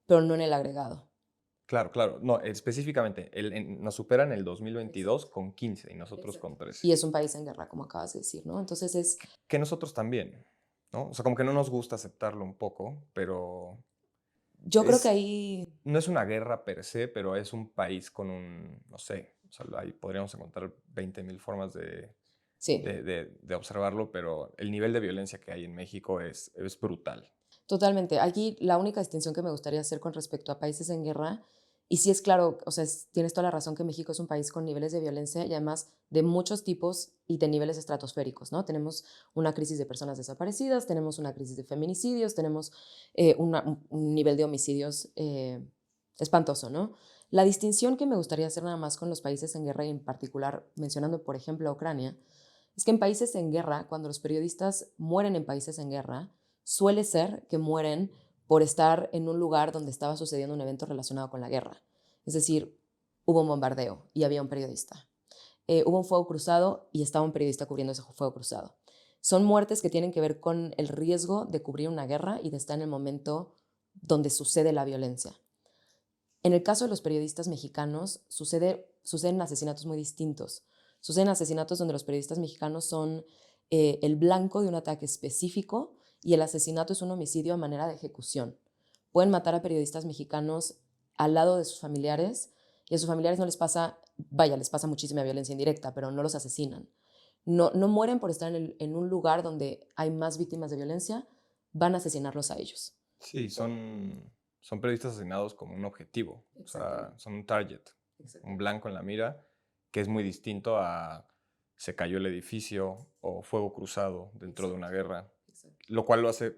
pero no en el agregado. Claro, claro. No, específicamente, nos supera en el 2022 Exacto, con 15 y nosotros exacto. con 13. Y es un país en guerra, como acabas de decir, ¿no? Entonces es, Que nosotros también, ¿no? O sea, como que no nos gusta aceptarlo un poco, pero yo creo que es, ahí, no es una guerra per se, pero es un país con un, no sé, o sea, ahí podríamos encontrar 20,000 formas sí, de observarlo, pero el nivel de violencia que hay en México es brutal. totalmente. Aquí la única distinción que me gustaría hacer con respecto a países en guerra, y sí es claro, o sea, tienes toda la razón que México es un país con niveles de violencia y además de muchos tipos y de niveles estratosféricos, ¿no? Tenemos una crisis de personas desaparecidas, tenemos una crisis de feminicidios, tenemos un nivel de homicidios espantoso, ¿no? La distinción que me gustaría hacer nada más con los países en guerra y en particular mencionando, por ejemplo, a Ucrania, es que en países en guerra, cuando los periodistas mueren en países en guerra, suele ser que mueren por estar en un lugar donde estaba sucediendo un evento relacionado con la guerra. Es decir, hubo un bombardeo y había un periodista. Hubo un fuego cruzado y estaba un periodista cubriendo ese fuego cruzado. Son muertes que tienen que ver con el riesgo de cubrir una guerra y de estar en el momento donde sucede la violencia. En el caso de los periodistas mexicanos, suceden asesinatos muy distintos. Suceden asesinatos donde los periodistas mexicanos son el blanco de un ataque específico y el asesinato es un homicidio a manera de ejecución. Pueden matar a periodistas mexicanos al lado de sus familiares y a sus familiares no les pasa, vaya, les pasa muchísima violencia indirecta, pero no los asesinan. No mueren por estar en un lugar donde hay más víctimas de violencia, van a asesinarlos a ellos. Sí, son periodistas asesinados como un objetivo, o sea, son un target, un blanco en la mira, que es muy distinto a se cayó el edificio o fuego cruzado dentro de una guerra, lo cual lo hace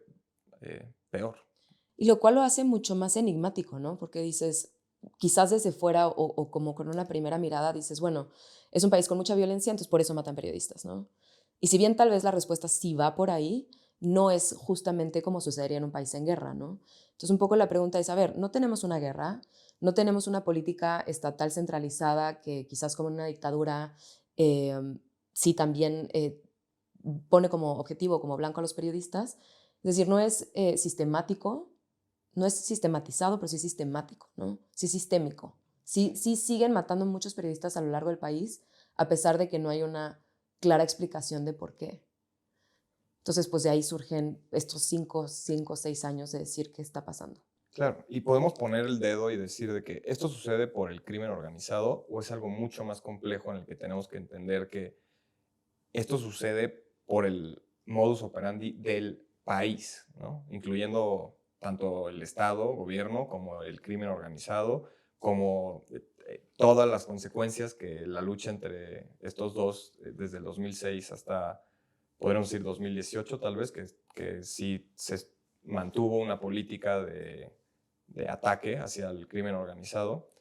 peor. Y lo cual lo hace mucho más enigmático, ¿no? Porque dices, quizás desde fuera o como con una primera mirada dices, bueno, es un país con mucha violencia, entonces por eso matan periodistas, ¿no? Y si bien tal vez la respuesta sí va por ahí, no es justamente como sucedería en un país en guerra, ¿no? Entonces un poco la pregunta es, a ver, no tenemos una guerra, no tenemos una política estatal centralizada que quizás como en una dictadura eh, sí también pone como objetivo, como blanco a los periodistas. Es decir, no es sistemático, no es sistematizado, pero sí sistemático, ¿no? Sí sistémico. Sí siguen matando muchos periodistas a lo largo del país, a pesar de que no hay una clara explicación de por qué. Entonces, pues de ahí surgen estos 6 años de decir qué está pasando. Claro, y podemos poner el dedo y decir de que esto sucede por el crimen organizado o es algo mucho más complejo en el que tenemos que entender que esto sucede por el modus operandi del país, ¿no? Incluyendo tanto el Estado, gobierno, como el crimen organizado, como todas las consecuencias que la lucha entre estos dos, desde el 2006 hasta, podríamos decir, 2018 tal vez, que sí se mantuvo una política de ataque hacia el crimen organizado,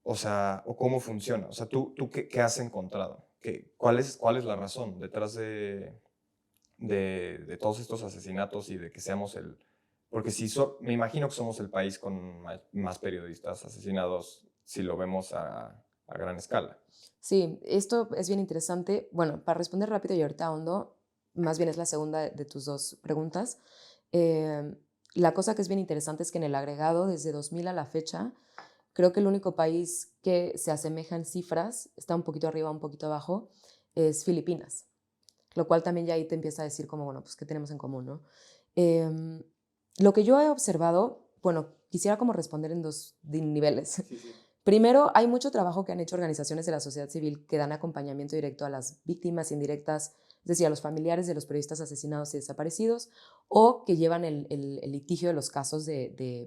o sea, o cómo funciona. O sea, ¿tú qué has encontrado? ¿Cuál es la razón detrás de todos estos asesinatos y de que seamos el... Porque si me imagino que somos el país con más periodistas asesinados si lo vemos a gran escala. Sí, esto es bien interesante. Bueno, para responder rápido y ahorita hondo, más bien es la segunda de tus dos preguntas. Eh, la cosa que es bien interesante es que en el agregado, desde 2000 a la fecha, creo que el único país que se asemeja en cifras, está un poquito arriba, un poquito abajo, es Filipinas, lo cual también ya ahí te empieza a decir como, bueno, pues qué tenemos en común, ¿no? Eh, lo que yo he observado, bueno, quisiera como responder en dos niveles. Sí, sí. Primero, hay mucho trabajo que han hecho organizaciones de la sociedad civil que dan acompañamiento directo a las víctimas indirectas, es decir, a los familiares de los periodistas asesinados y desaparecidos, o que llevan el litigio de los casos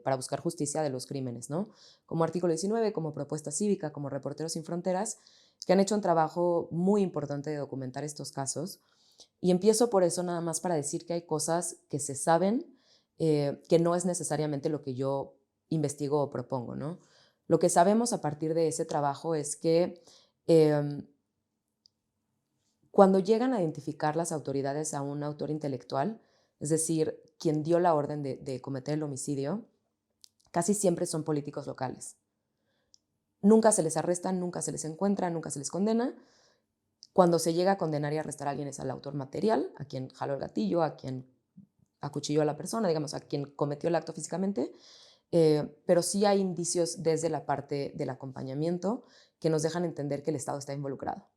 para buscar justicia de los crímenes, ¿no? Como Artículo 19, como Propuesta Cívica, como Reporteros Sin Fronteras, que han hecho un trabajo muy importante de documentar estos casos. Y empiezo por eso nada más para decir que hay cosas que se saben, que no es necesariamente lo que yo investigo o propongo, ¿no? Lo que sabemos a partir de ese trabajo es que cuando llegan a identificar las autoridades a un autor intelectual, es decir, quien dio la orden de cometer el homicidio, casi siempre son políticos locales. Nunca se les arresta, nunca se les encuentra, nunca se les condena. Cuando se llega a condenar y arrestar a alguien es al autor material, a quien jaló el gatillo, a quien acuchilló a la persona, digamos, a quien cometió el acto físicamente, pero sí hay indicios desde la parte del acompañamiento que nos dejan entender que el Estado está involucrado.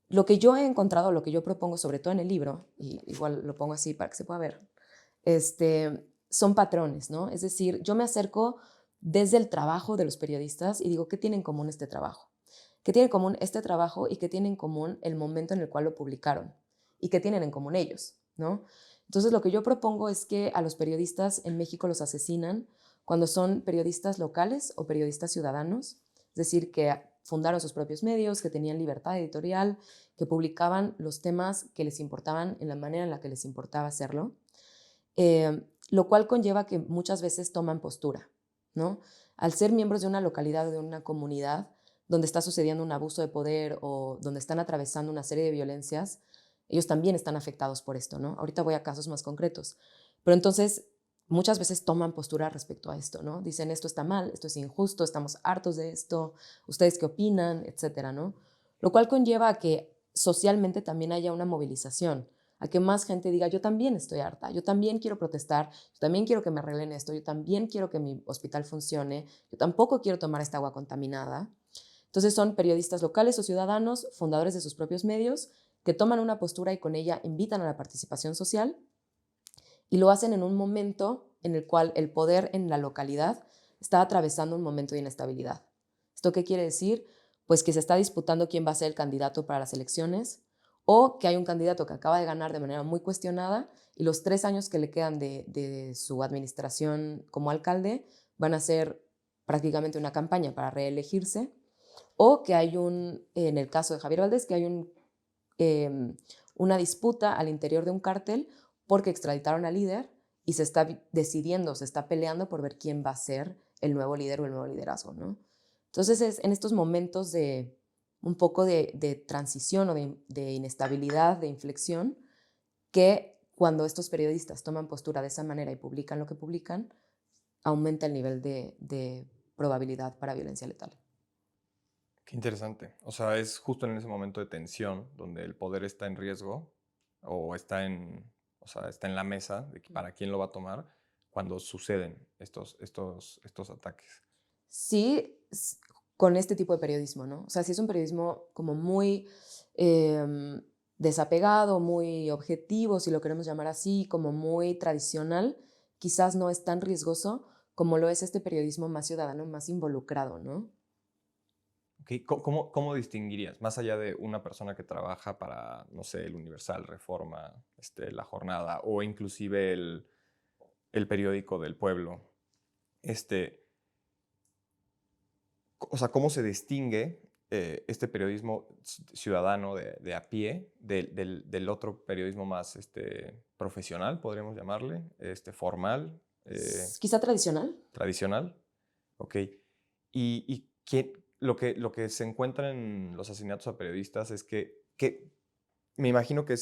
Lo que yo he encontrado, lo que yo propongo, sobre todo en el libro, y igual lo pongo así para que se pueda ver, son patrones, ¿no? Es decir, yo me acerco desde el trabajo de los periodistas y digo, ¿qué tiene en común este trabajo? ¿Qué tiene en común este trabajo y qué tiene en común el momento en el cual lo publicaron? ¿Y qué tienen en común ellos? ¿No? Entonces, lo que yo propongo es que a los periodistas en México los asesinan cuando son periodistas locales o periodistas ciudadanos, es decir, que fundaron sus propios medios, que tenían libertad editorial, que publicaban los temas que les importaban en la manera en la que les importaba hacerlo, lo cual conlleva que muchas veces toman postura, ¿no? Al ser miembros de una localidad o de una comunidad donde está sucediendo un abuso de poder o donde están atravesando una serie de violencias, ellos también están afectados por esto, ¿no? Ahorita voy a casos más concretos. Pero entonces, muchas veces toman postura respecto a esto, ¿no? Dicen, esto está mal, esto es injusto, estamos hartos de esto, ¿ustedes qué opinan?, etcétera, ¿no? Lo cual conlleva a que socialmente también haya una movilización, a que más gente diga, yo también estoy harta, yo también quiero protestar, yo también quiero que me arreglen esto, yo también quiero que mi hospital funcione, yo tampoco quiero tomar esta agua contaminada. Entonces son periodistas locales o ciudadanos, fundadores de sus propios medios, que toman una postura y con ella invitan a la participación social y lo hacen en un momento en el cual el poder en la localidad está atravesando un momento de inestabilidad. ¿Esto qué quiere decir? Pues que se está disputando quién va a ser el candidato para las elecciones o que hay un candidato que acaba de ganar de manera muy cuestionada y los 3 años que le quedan de su administración como alcalde van a ser prácticamente una campaña para reelegirse, o que hay en el caso de Javier Valdés, que hay una disputa al interior de un cártel porque extraditaron al líder y se está decidiendo, se está peleando por ver quién va a ser el nuevo líder o el nuevo liderazgo, ¿no? Entonces es en estos momentos de un poco de transición o de inestabilidad, de inflexión, que cuando estos periodistas toman postura de esa manera y publican lo que publican, aumenta el nivel de probabilidad para violencia letal. Qué interesante. O sea, es justo en ese momento de tensión donde el poder está en riesgo o está en la mesa de para quién lo va a tomar cuando suceden estos ataques. Sí, con este tipo de periodismo, ¿no? O sea, si es un periodismo como muy desapegado, muy objetivo, si lo queremos llamar así, como muy tradicional, quizás no es tan riesgoso como lo es este periodismo más ciudadano, más involucrado, ¿no? Okay. ¿Cómo distinguirías, más allá de una persona que trabaja para, no sé, el Universal, Reforma, La Jornada o inclusive el periódico del pueblo? O sea, ¿cómo se distingue este periodismo ciudadano de a pie del otro periodismo más profesional, podríamos llamarle, formal, Quizá tradicional. tradicional? Ok. Y lo que se encuentra en los asesinatos a periodistas es que me imagino que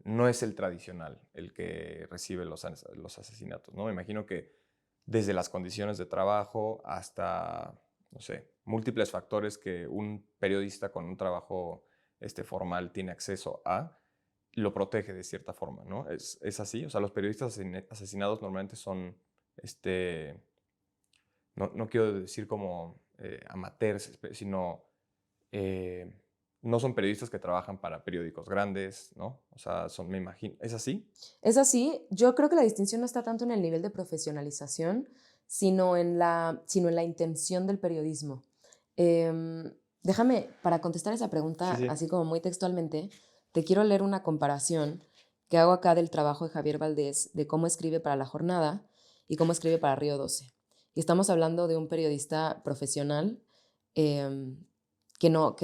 no es el tradicional el que recibe los asesinatos, ¿no? Me imagino que desde las condiciones de trabajo hasta, no sé, múltiples factores que un periodista con un trabajo formal tiene acceso a, lo protege de cierta forma, ¿no? Es así. O sea, los periodistas asesinados normalmente son, no quiero decir como amateurs, sino eh, no son periodistas que trabajan para periódicos grandes, ¿no? O sea, me imagino, ¿es así? Es así, yo creo que la distinción no está tanto en el nivel de profesionalización, sino en la intención del periodismo. Déjame, para contestar esa Sí, pregunta, sí. así como muy textualmente, te quiero leer una comparación que hago acá del trabajo de Javier Valdés, de cómo escribe para La Jornada y cómo escribe para Río 12. Y estamos hablando de un periodista profesional que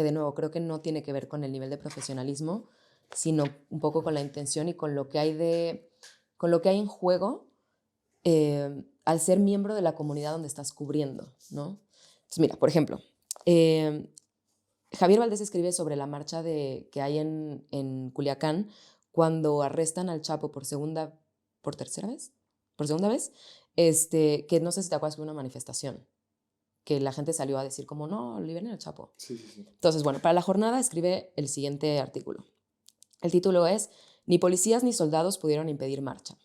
de nuevo creo que no tiene que ver con el nivel de profesionalismo, sino un poco con la intención y con lo que hay en juego al ser miembro de la comunidad donde estás cubriendo, ¿no? Entonces, mira, por ejemplo, eh, Javier Valdés escribe sobre la marcha que hay en Culiacán cuando arrestan al Chapo por tercera vez, por segunda vez, que no sé si te acuerdas que hubo una manifestación, que la gente salió a decir como, no, liberen al Chapo. Sí, sí, sí. Entonces, bueno, para La Jornada escribe el siguiente artículo. El título es Ni policías ni soldados pudieron impedir marcha.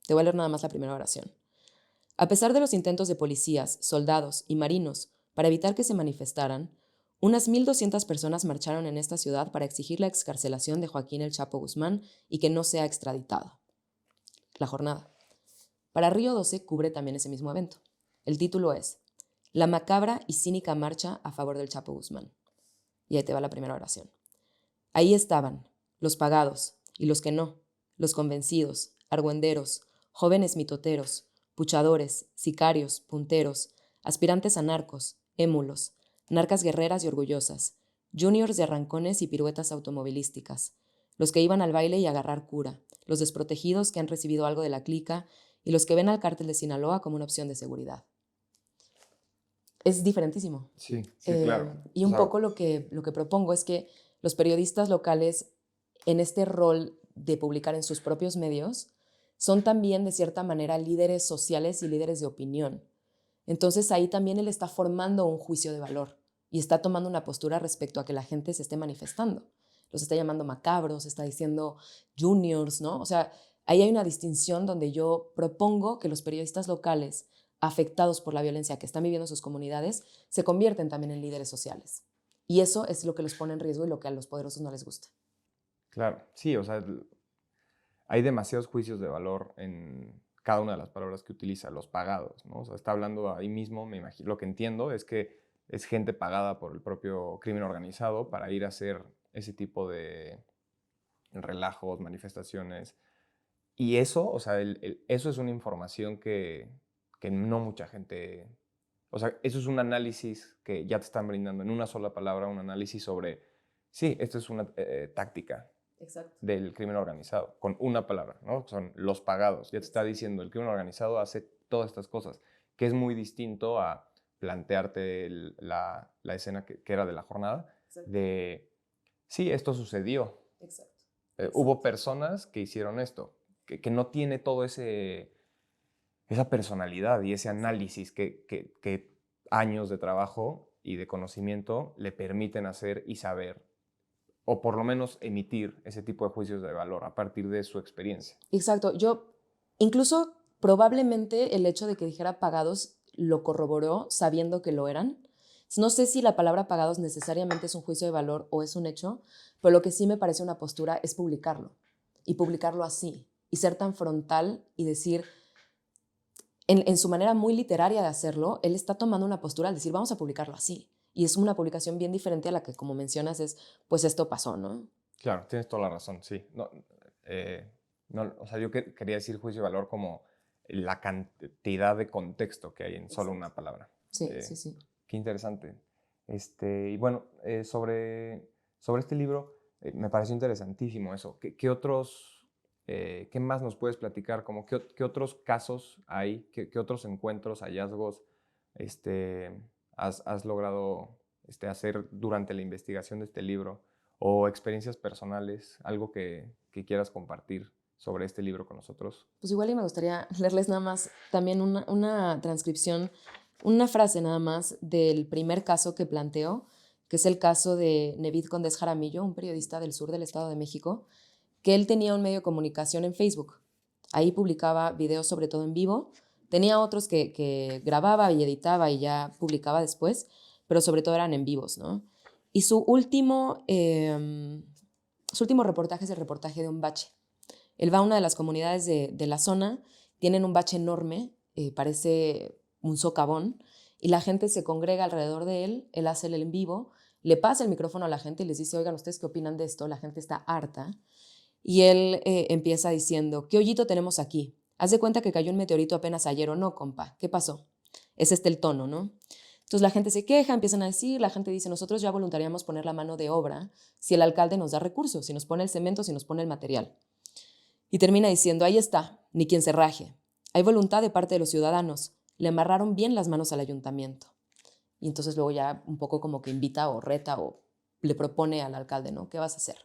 Te voy a leer nada más la primera oración. A pesar de los intentos de policías, soldados y marinos para evitar que se manifestaran, unas 1.200 personas marcharon en esta ciudad para exigir la excarcelación de Joaquín El Chapo Guzmán y que no sea extraditado. La jornada. Para Río 12 cubre también ese mismo evento. El título es La macabra y cínica marcha a favor del Chapo Guzmán. Y ahí te va la primera oración. Ahí estaban, los pagados y los que no, los convencidos, argüenderos, jóvenes mitoteros, puchadores, sicarios, punteros, aspirantes a narcos, émulos, narcas guerreras y orgullosas, juniors de arrancones y piruetas automovilísticas, los que iban al baile y a agarrar cura, los desprotegidos que han recibido algo de la clica y los que ven al cártel de Sinaloa como una opción de seguridad. Es diferentísimo. Sí, sí, claro. Y O un sea, poco lo que propongo es que los periodistas locales, en este rol de publicar en sus propios medios, son también, de cierta manera, líderes sociales y líderes de opinión. Entonces ahí también él está formando un juicio de valor y está tomando una postura respecto a que la gente se esté manifestando. Los está llamando macabros, está diciendo juniors, ¿no? O sea, ahí hay una distinción donde yo propongo que los periodistas locales afectados por la violencia que están viviendo sus comunidades se convierten también en líderes sociales. Y eso es lo que los pone en riesgo y lo que a los poderosos no les gusta. claro, sí, o sea, hay demasiados juicios de valor en cada una de las palabras que utiliza, los pagados, ¿no? O sea, está hablando ahí mismo, me imagino, lo que entiendo es que es gente pagada por el propio crimen organizado para ir a hacer ese tipo de relajos, manifestaciones. Y eso, o sea, eso es una información que no mucha gente... O sea, eso es un análisis que ya te están brindando en una sola palabra, un análisis sobre, sí, esto es una táctica. Exacto. Del crimen organizado, con una palabra, ¿no? Son los pagados. Ya te está diciendo, el crimen organizado hace todas estas cosas, que es muy distinto a plantearte la escena que era de la jornada, exacto, de, sí, esto sucedió. Exacto. Hubo personas que hicieron esto, que no tiene todo esa personalidad y ese análisis que años de trabajo y de conocimiento le permiten hacer y saber, o por lo menos emitir ese tipo de juicios de valor a partir de su experiencia. Exacto. Yo, incluso probablemente el hecho de que dijera pagados lo corroboró sabiendo que lo eran. No sé si la palabra pagados necesariamente es un juicio de valor o es un hecho, pero lo que sí me parece una postura es publicarlo y publicarlo así y ser tan frontal y decir, en su manera muy literaria de hacerlo, él está tomando una postura al decir, vamos a publicarlo así. Y es una publicación bien diferente a la que, como mencionas, es, pues esto pasó, ¿no? Claro, tienes toda la razón, sí. No, no, o sea, yo quería decir juicio de valor como la cantidad de contexto que hay en solo una palabra. Sí, sí, sí. Qué interesante. Y bueno, sobre este libro, me pareció interesantísimo eso. ¿Qué otros, qué más nos puedes platicar? Como, ¿qué otros casos hay? ¿Qué otros encuentros, hallazgos has logrado hacer durante la investigación de este libro? ¿O experiencias personales? Algo que quieras compartir sobre este libro con nosotros. Pues igual y me gustaría leerles nada más también una transcripción, una frase nada más del primer caso que planteo, que es el caso de Nevid Condés Jaramillo, un periodista del sur del Estado de México, que él tenía un medio de comunicación en Facebook. Ahí publicaba videos sobre todo en vivo. Tenía otros que grababa y editaba y ya publicaba después, pero sobre todo eran en vivos, ¿no? Y su último reportaje es el reportaje de un bache. Él va a una de las comunidades de la zona, tienen un bache enorme, parece un socavón, y la gente se congrega alrededor de él hace el en vivo, le pasa el micrófono a la gente y les dice, oigan, ¿ustedes qué opinan de esto? La gente está harta. Y él empieza diciendo, ¿qué hoyito tenemos aquí? Haz de cuenta que cayó un meteorito apenas ayer o no, compa. ¿Qué pasó? Es el tono, ¿no? Entonces la gente se queja, empiezan a decir, la gente dice, nosotros ya voluntariamos poner la mano de obra si el alcalde nos da recursos, si nos pone el cemento, si nos pone el material. Y termina diciendo, ahí está, ni quien se raje. Hay voluntad de parte de los ciudadanos. Le amarraron bien las manos al ayuntamiento. Y entonces luego ya un poco como que invita o reta o le propone al alcalde, ¿no? ¿Qué vas a hacer?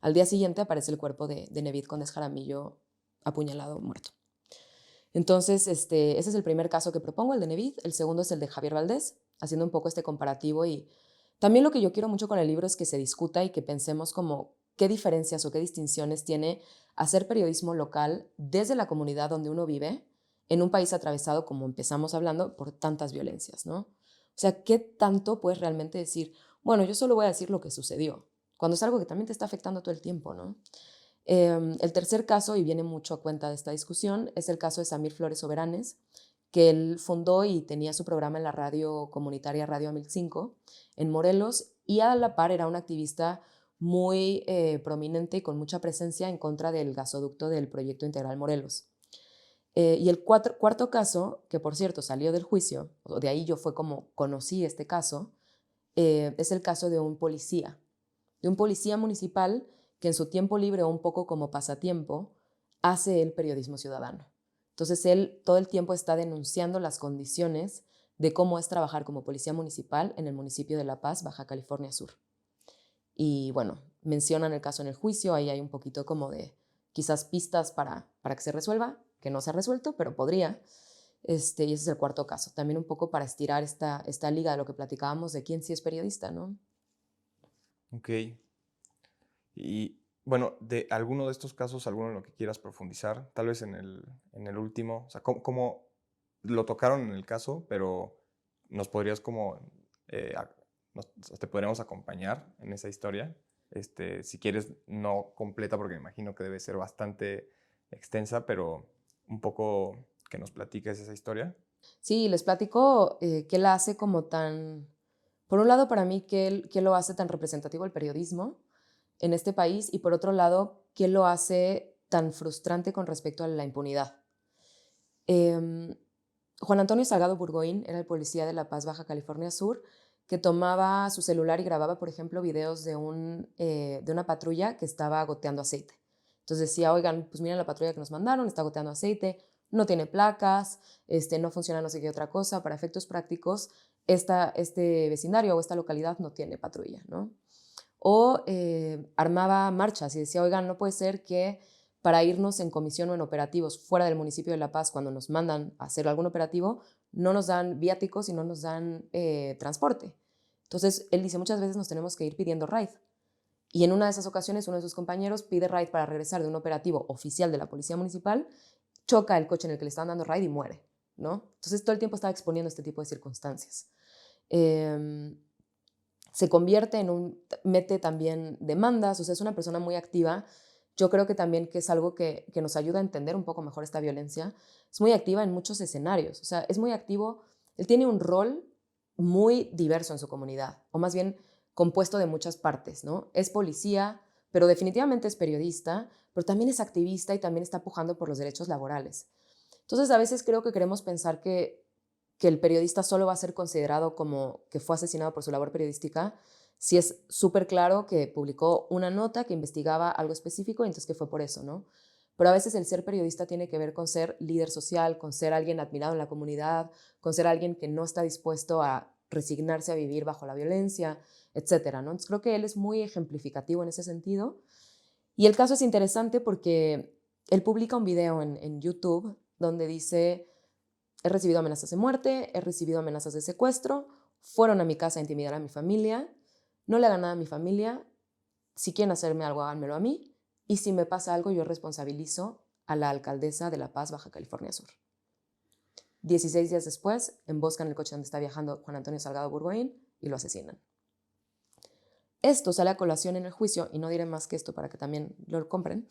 Al día siguiente aparece el cuerpo de Nevid Condés Jaramillo apuñalado, muerto. Entonces, ese es el primer caso que propongo, el de Nevid. El segundo es el de Javier Valdés, haciendo un poco este comparativo. Y también lo que yo quiero mucho con el libro es que se discuta y que pensemos como qué diferencias o qué distinciones tiene hacer periodismo local desde la comunidad donde uno vive en un país atravesado, como empezamos hablando, por tantas violencias, ¿no? O sea, ¿qué tanto puedes realmente decir? Bueno, yo solo voy a decir lo que sucedió, cuando es algo que también te está afectando todo el tiempo, ¿no? El tercer caso, y viene mucho a cuenta de esta discusión, es el caso de Samir Flores Soberanes, que él fundó y tenía su programa en la radio comunitaria Radio 1005 en Morelos, y a la par era un activista muy prominente y con mucha presencia en contra del gasoducto del Proyecto Integral Morelos. Y el cuarto caso, que por cierto salió del juicio, o de ahí yo fue como conocí este caso, es el caso de un policía municipal que en su tiempo libre o un poco como pasatiempo hace el periodismo ciudadano. Entonces él todo el tiempo está denunciando las condiciones de cómo es trabajar como policía municipal en el municipio de La Paz, Baja California Sur. Y bueno, mencionan el caso en el juicio, ahí hay un poquito como de quizás pistas para que se resuelva, que no se ha resuelto, pero podría. Y ese es el cuarto caso. También un poco para estirar esta liga de lo que platicábamos de quién sí es periodista, ¿no? Ok. Y bueno, de alguno de estos casos, alguno en lo que quieras profundizar, tal vez en el último, o sea, cómo lo tocaron en el caso, pero nos podrías como, te podríamos acompañar en esa historia, si quieres no completa, porque me imagino que debe ser bastante extensa, pero un poco que nos platiques esa historia. Sí, les platico qué la hace como tan Por un lado, para mí, ¿qué lo hace tan representativo el periodismo en este país? Y por otro lado, ¿qué lo hace tan frustrante con respecto a la impunidad? Em, Juan Antonio Salgado Burgoyne era el policía de La Paz, Baja California Sur, que tomaba su celular y grababa, por ejemplo, videos de una patrulla que estaba goteando aceite. Entonces decía, oigan, pues miren la patrulla que nos mandaron, está goteando aceite, no tiene placas, no funciona no sé qué otra cosa. Para efectos prácticos, este vecindario o esta localidad no tiene patrulla, ¿no? O armaba marchas y decía, oigan, no puede ser que para irnos en comisión o en operativos fuera del municipio de La Paz, cuando nos mandan a hacer algún operativo, no nos dan viáticos y no nos dan transporte. Entonces, él dice, muchas veces nos tenemos que ir pidiendo ride. Y en una de esas ocasiones, uno de sus compañeros pide ride para regresar de un operativo oficial de la policía municipal, choca el coche en el que le estaban dando ride y muere, ¿no? Entonces, todo el tiempo estaba exponiendo este tipo de circunstancias. Se convierte mete también demandas, o sea, es una persona muy activa. Yo creo que también que es algo que nos ayuda a entender un poco mejor esta violencia. Es muy activa en muchos escenarios, o sea, es muy activo. Él tiene un rol muy diverso en su comunidad, o más bien compuesto de muchas partes, ¿no? Es policía, pero definitivamente es periodista, pero también es activista y también está pujando por los derechos laborales. Entonces, a veces creo que queremos pensar que el periodista solo va a ser considerado como que fue asesinado por su labor periodística si es súper claro que publicó una nota que investigaba algo específico y entonces que fue por eso, ¿no? Pero a veces el ser periodista tiene que ver con ser líder social, con ser alguien admirado en la comunidad, con ser alguien que no está dispuesto a resignarse a vivir bajo la violencia, etcétera, ¿no? Entonces creo que él es muy ejemplificativo en ese sentido. Y el caso es interesante porque él publica un video en YouTube donde dice: he recibido amenazas de muerte, he recibido amenazas de secuestro, fueron a mi casa a intimidar a mi familia, no le hagan nada a mi familia, si quieren hacerme algo, háganmelo a mí, y si me pasa algo, yo responsabilizo a la alcaldesa de La Paz, Baja California Sur. 16 días después, emboscan el coche donde está viajando Juan Antonio Salgado Burgoyne y lo asesinan. Esto sale a colación en el juicio, y no diré más que esto para que también lo compren,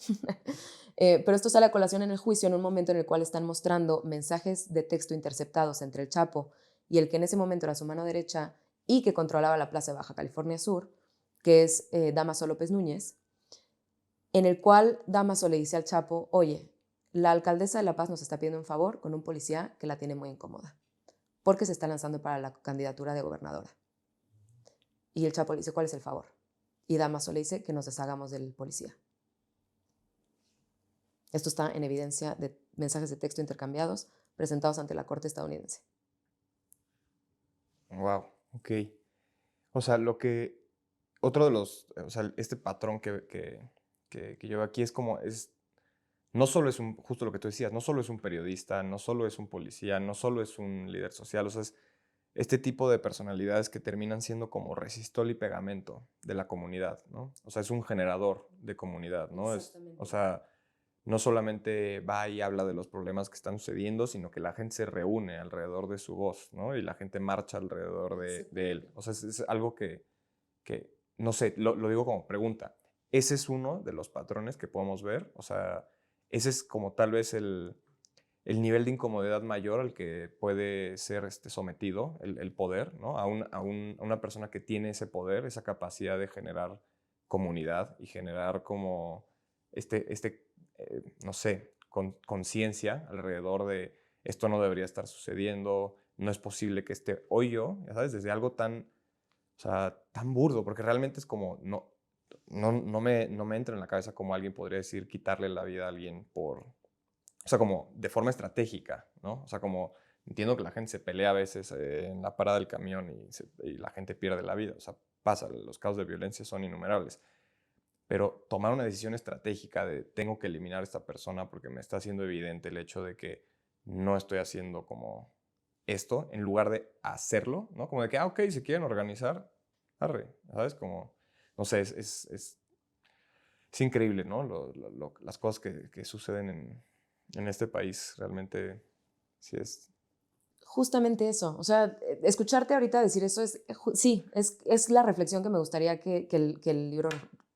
pero esto sale a colación en el juicio en un momento en el cual están mostrando mensajes de texto interceptados entre el Chapo y el que en ese momento era su mano derecha y que controlaba la plaza de Baja California Sur, que es Damaso López Núñez, en el cual Damaso le dice al Chapo: oye, la alcaldesa de La Paz nos está pidiendo un favor con un policía que la tiene muy incómoda, porque se está lanzando para la candidatura de gobernadora. Y el Chapo le dice: ¿cuál es el favor? Y Damaso le dice que nos deshagamos del policía. Esto está en evidencia de mensajes de texto intercambiados presentados ante la corte estadounidense. Wow, ok. O sea, otro de o sea, este patrón que yo veo aquí es como, no solo es justo lo que tú decías, no solo es un periodista, no solo es un policía, no solo es un líder social, o sea, es este tipo de personalidades que terminan siendo como resistol y pegamento de la comunidad, ¿no? O sea, es un generador de comunidad, ¿no? O sea, no solamente va y habla de los problemas que están sucediendo, sino que la gente se reúne alrededor de su voz, ¿no? Y la gente marcha alrededor de él. O sea, es algo que no sé, lo digo como pregunta. Ese es uno de los patrones que podemos ver. O sea, ese es como tal vez el nivel de incomodidad mayor al que puede ser sometido el poder, ¿no? A una persona que tiene ese poder, esa capacidad de generar comunidad y generar como no sé, conciencia alrededor de esto no debería estar sucediendo, no es posible que esté hoy yo, ya sabes, desde algo o sea, tan burdo, porque realmente es como, no me entra en la cabeza como alguien podría decir quitarle la vida a alguien o sea, como de forma estratégica, ¿no? O sea, como entiendo que la gente se pelea a veces en la parada del camión y la gente pierde la vida, o sea, pasa, los casos de violencia son innumerables, pero tomar una decisión estratégica de tengo que eliminar a esta persona porque me está haciendo evidente el hecho de que no estoy haciendo como esto, en lugar de hacerlo, ¿no? Como de que, ok, si quieren organizar, arre, ¿sabes? Como, no sé, es increíble, ¿no? Las cosas que suceden en este país, realmente sí es. Justamente eso, o sea, escucharte ahorita decir eso sí, es la reflexión que me gustaría que el libro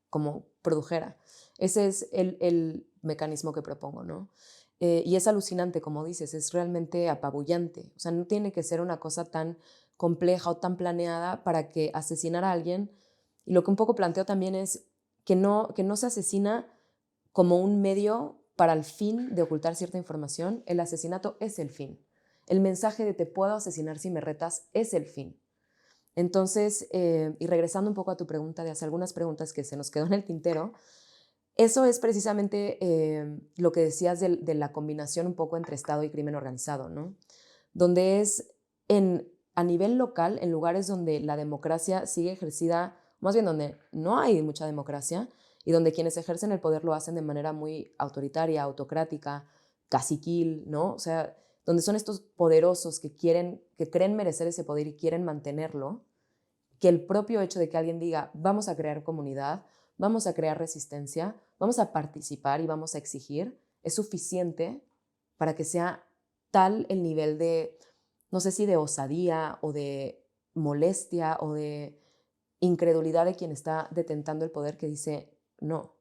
como produjera. Ese es el mecanismo que propongo, ¿no? Y es alucinante, como dices, es realmente apabullante. O sea, no tiene que ser una cosa tan compleja o tan planeada para que asesinar a alguien. Y lo que un poco planteo también es que no se asesina como un medio para el fin de ocultar cierta información. El asesinato es el fin. El mensaje de te puedo asesinar si me retas es el fin. Entonces, y regresando un poco a tu pregunta de hace algunas preguntas que se nos quedó en el tintero, eso es precisamente lo que decías de la combinación un poco entre Estado y crimen organizado, ¿no? Donde es a nivel local, en lugares donde la democracia sigue ejercida, más bien donde no hay mucha democracia y donde quienes ejercen el poder lo hacen de manera muy autoritaria, autocrática, caciquil, ¿no? O sea, donde son estos poderosos que creen merecer ese poder y quieren mantenerlo, que el propio hecho de que alguien diga, vamos a crear comunidad, vamos a crear resistencia, vamos a participar y vamos a exigir, es suficiente para que sea tal el nivel de, no sé si de osadía o de molestia o de incredulidad de quien está detentando el poder que dice no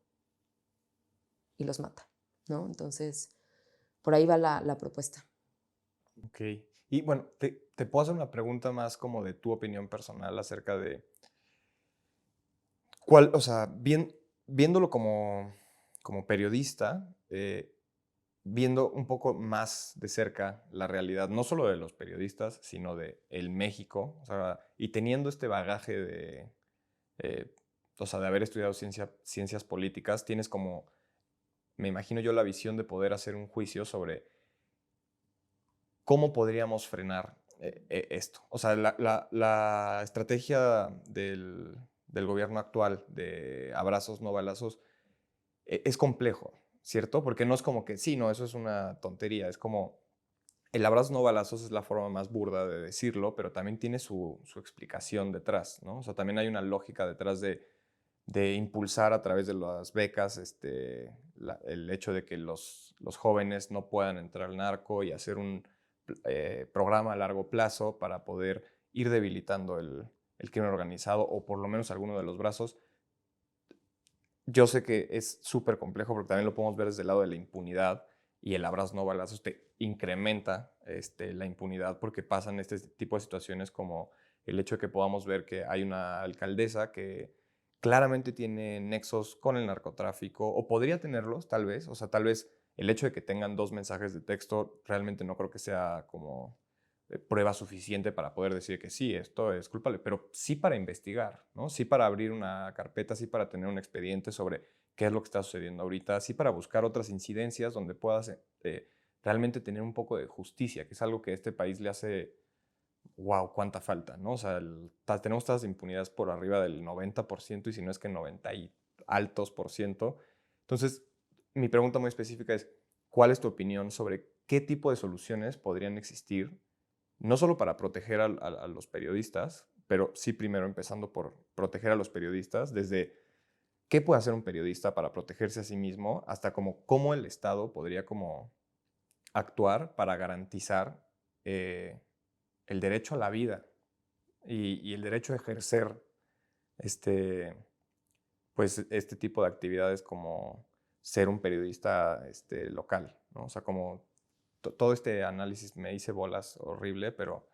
y los mata, ¿no? Entonces, por ahí va la propuesta. Ok. Y bueno, te puedo hacer una pregunta más como de tu opinión personal acerca de cuál, o sea, viéndolo como periodista, viendo un poco más de cerca la realidad, no solo de los periodistas, sino de el México, o sea, y teniendo este bagaje eh, o sea, de haber estudiado ciencias políticas, tienes como, me imagino yo, la visión de poder hacer un juicio sobre cómo podríamos frenar esto. O sea, la estrategia del gobierno actual de abrazos, no balazos, es complejo, ¿cierto? Porque no es como que, sí, no, eso es una tontería, es como, el abrazo no balazos es la forma más burda de decirlo, pero también tiene su explicación detrás, ¿no? O sea, también hay una lógica detrás de impulsar a través de las becas el hecho de que los jóvenes no puedan entrar al narco y hacer un programa a largo plazo para poder ir debilitando el crimen organizado o por lo menos alguno de los brazos. Yo sé que es súper complejo porque también lo podemos ver desde el lado de la impunidad y el abrazo no balazos te incrementa la impunidad porque pasan este tipo de situaciones como el hecho de que podamos ver que hay una alcaldesa que claramente tiene nexos con el narcotráfico o podría tenerlos tal vez, o sea, tal vez el hecho de que tengan 2 mensajes de texto realmente no creo que sea como prueba suficiente para poder decir que sí, esto es culpable, pero sí para investigar, ¿no? Sí para abrir una carpeta, sí para tener un expediente sobre qué es lo que está sucediendo ahorita, sí para buscar otras incidencias donde puedas realmente tener un poco de justicia, que es algo que a este país le hace, wow, cuánta falta, ¿no? O sea, tenemos tasas de impunidad por arriba del 90% y si no es que 90 y altos por ciento. Entonces, mi pregunta muy específica es, ¿cuál es tu opinión sobre qué tipo de soluciones podrían existir no solo para proteger a los periodistas, pero sí primero empezando por proteger a los periodistas, desde qué puede hacer un periodista para protegerse a sí mismo, hasta como cómo el Estado podría como actuar para garantizar eh, el derecho a la vida y el derecho a ejercer este, pues, este tipo de actividades como ser un periodista local, ¿no? O sea, como todo este análisis me hice bolas horrible, pero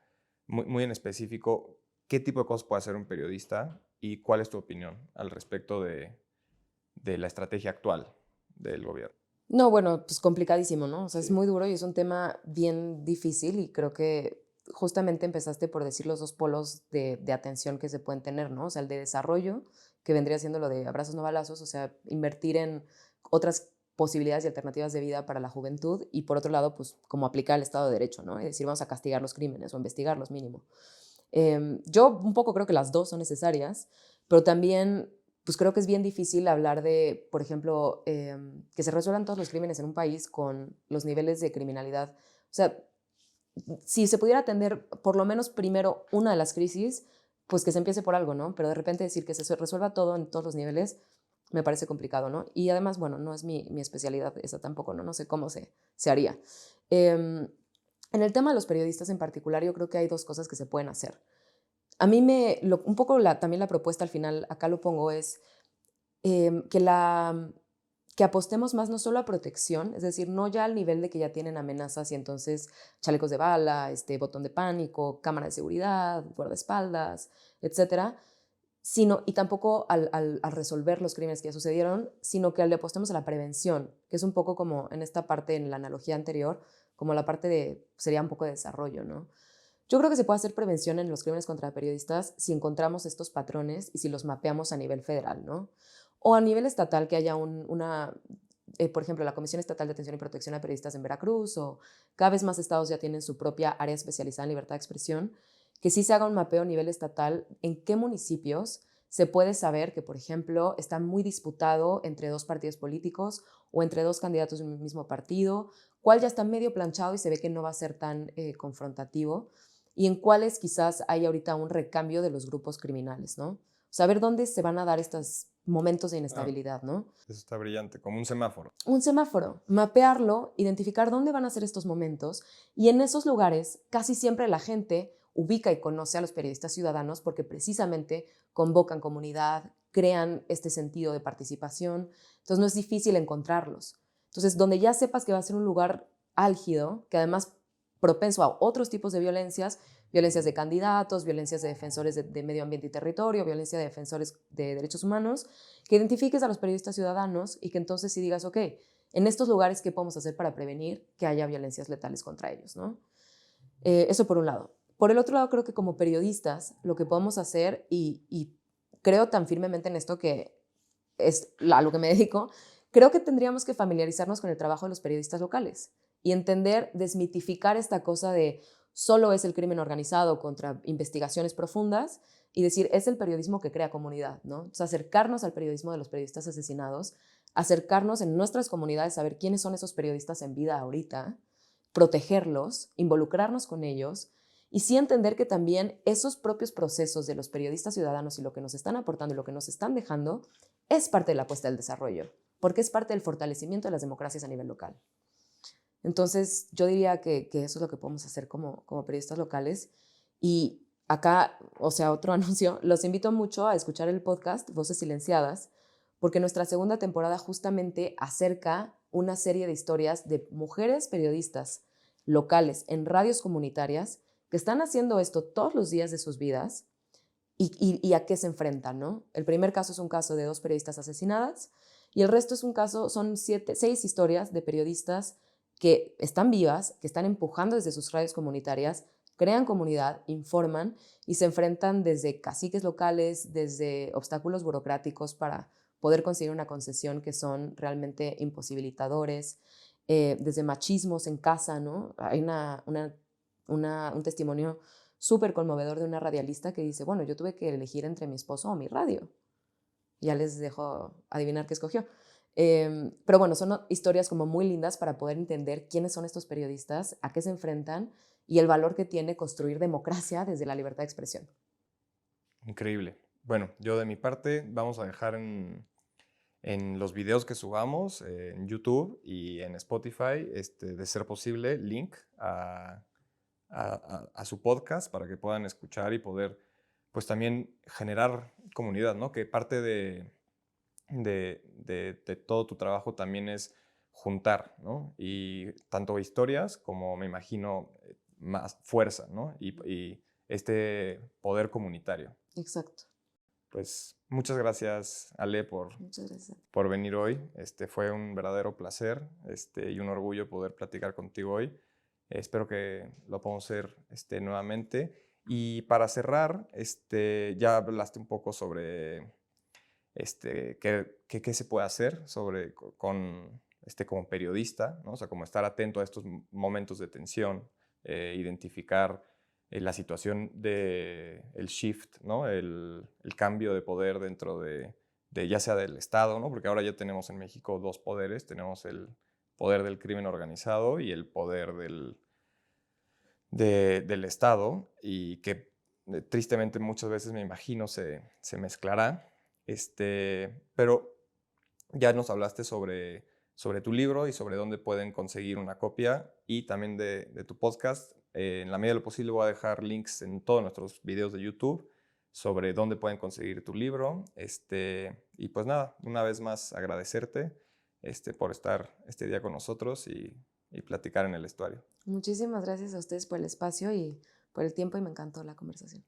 muy en específico, ¿qué tipo de cosas puede hacer un periodista y cuál es tu opinión al respecto de la estrategia actual del gobierno? No, bueno, pues complicadísimo, ¿no? O sea, es Sí. muy duro y es un tema bien difícil y creo que justamente empezaste por decir los dos polos de atención que se pueden tener, ¿no? O sea, el de desarrollo, que vendría siendo lo de abrazos no balazos, o sea, invertir en otras posibilidades y alternativas de vida para la juventud y por otro lado, pues como aplicar el Estado de Derecho, ¿no? Es decir, vamos a castigar los crímenes o investigarlos mínimo. Yo un poco creo que las dos son necesarias, pero también pues creo que es bien difícil hablar de, por ejemplo, que se resuelvan todos los crímenes en un país con los niveles de criminalidad. O sea, si se pudiera atender por lo menos primero una de las crisis, pues que se empiece por algo, ¿no? Pero de repente decir que se resuelva todo en todos los niveles me parece complicado, ¿no? Y además, bueno, no es mi especialidad esa tampoco, ¿no? No sé cómo se haría. Eh, en el tema de los periodistas en particular, yo creo que hay dos cosas que se pueden hacer. A mí un poco también la propuesta al final, acá lo pongo, es que que apostemos más no solo a protección, es decir, no ya al nivel de que ya tienen amenazas y entonces chalecos de bala, botón de pánico, cámara de seguridad, guardaespaldas, etcétera, sino, y tampoco al resolver los crímenes que ya sucedieron, sino que le apostemos a la prevención, que es un poco como en esta parte, en la analogía anterior, como la parte de, sería un poco de desarrollo, ¿no? Yo creo que se puede hacer prevención en los crímenes contra periodistas si encontramos estos patrones y si los mapeamos a nivel federal, ¿no? O a nivel estatal, que haya por ejemplo, la Comisión Estatal de Atención y Protección a Periodistas en Veracruz, o cada vez más estados ya tienen su propia área especializada en libertad de expresión, que sí se haga un mapeo a nivel estatal en qué municipios se puede saber que, por ejemplo, está muy disputado entre dos partidos políticos o entre dos candidatos de un mismo partido, cuál ya está medio planchado y se ve que no va a ser tan confrontativo, y en cuáles quizás hay ahorita un recambio de los grupos criminales, ¿no? Saber dónde se van a dar estos momentos de inestabilidad, ¿no? Eso está brillante, como un semáforo. Un semáforo, mapearlo, identificar dónde van a ser estos momentos, y en esos lugares casi siempre la gente ubica y conoce a los periodistas ciudadanos porque precisamente convocan comunidad, crean este sentido de participación, entonces no es difícil encontrarlos. Entonces, donde ya sepas que va a ser un lugar álgido, que además propenso a otros tipos de violencias, violencias de candidatos, violencias de defensores de medio ambiente y territorio, violencia de defensores de derechos humanos, que identifiques a los periodistas ciudadanos y que entonces sí digas, ok, en estos lugares, ¿qué podemos hacer para prevenir que haya violencias letales contra ellos, ¿no? Eso por un lado. Por el otro lado, creo que como periodistas, lo que podemos hacer, y creo tan firmemente en esto que es a lo que me dedico, creo que tendríamos que familiarizarnos con el trabajo de los periodistas locales y entender, desmitificar esta cosa de solo es el crimen organizado contra investigaciones profundas y decir, es el periodismo que crea comunidad, ¿no? O sea, acercarnos al periodismo de los periodistas asesinados, acercarnos en nuestras comunidades, saber quiénes son esos periodistas en vida ahorita, protegerlos, involucrarnos con ellos y sí entender que también esos propios procesos de los periodistas ciudadanos y lo que nos están aportando y lo que nos están dejando es parte de la apuesta del desarrollo, porque es parte del fortalecimiento de las democracias a nivel local. Entonces, yo diría que eso es lo que podemos hacer como periodistas locales. Y acá, o sea, otro anuncio, los invito mucho a escuchar el podcast Voces Silenciadas, porque nuestra segunda temporada justamente acerca una serie de historias de mujeres periodistas locales en radios comunitarias que están haciendo esto todos los días de sus vidas y a qué se enfrentan, ¿no? El primer caso es un caso de 2 periodistas asesinadas y el resto es un caso, son 6 historias de periodistas que están vivas, que están empujando desde sus radios comunitarias, crean comunidad, informan y se enfrentan desde caciques locales, desde obstáculos burocráticos para poder conseguir una concesión que son realmente imposibilitadores, desde machismos en casa, ¿no? Hay un testimonio súper conmovedor de una radialista que dice, bueno, yo tuve que elegir entre mi esposo o mi radio. Ya les dejo adivinar qué escogió. Pero bueno, son historias como muy lindas para poder entender quiénes son estos periodistas, a qué se enfrentan y el valor que tiene construir democracia desde la libertad de expresión. Increíble. Bueno, yo de mi parte vamos a dejar en los videos que subamos en YouTube y en Spotify, de ser posible, link a su podcast para que puedan escuchar y poder, pues también generar comunidad, ¿no? Que parte de todo tu trabajo también es juntar, ¿no? Y tanto historias como, me imagino, más fuerza, ¿no? Y este poder comunitario. Exacto. Pues muchas gracias, Ale, Muchas gracias. por venir hoy. Fue un verdadero placer y un orgullo poder platicar contigo hoy. Espero que lo podamos hacer nuevamente. Y para cerrar, ya hablaste un poco sobre qué se puede hacer como periodista, ¿no? O sea, como estar atento a estos momentos de tensión, identificar la situación del shift, ¿no? El cambio de poder dentro de ya sea del Estado, ¿no? Porque ahora ya tenemos en México 2 poderes, tenemos el poder del crimen organizado y el poder del Estado, y que tristemente muchas veces, me imagino, se mezclará. Pero ya nos hablaste sobre tu libro y sobre dónde pueden conseguir una copia, y también de tu podcast. En la medida de lo posible voy a dejar links en todos nuestros videos de YouTube sobre dónde pueden conseguir tu libro. Y pues nada, una vez más agradecerte por estar este día con nosotros y platicar en el estuario. Muchísimas gracias a ustedes por el espacio y por el tiempo y me encantó la conversación.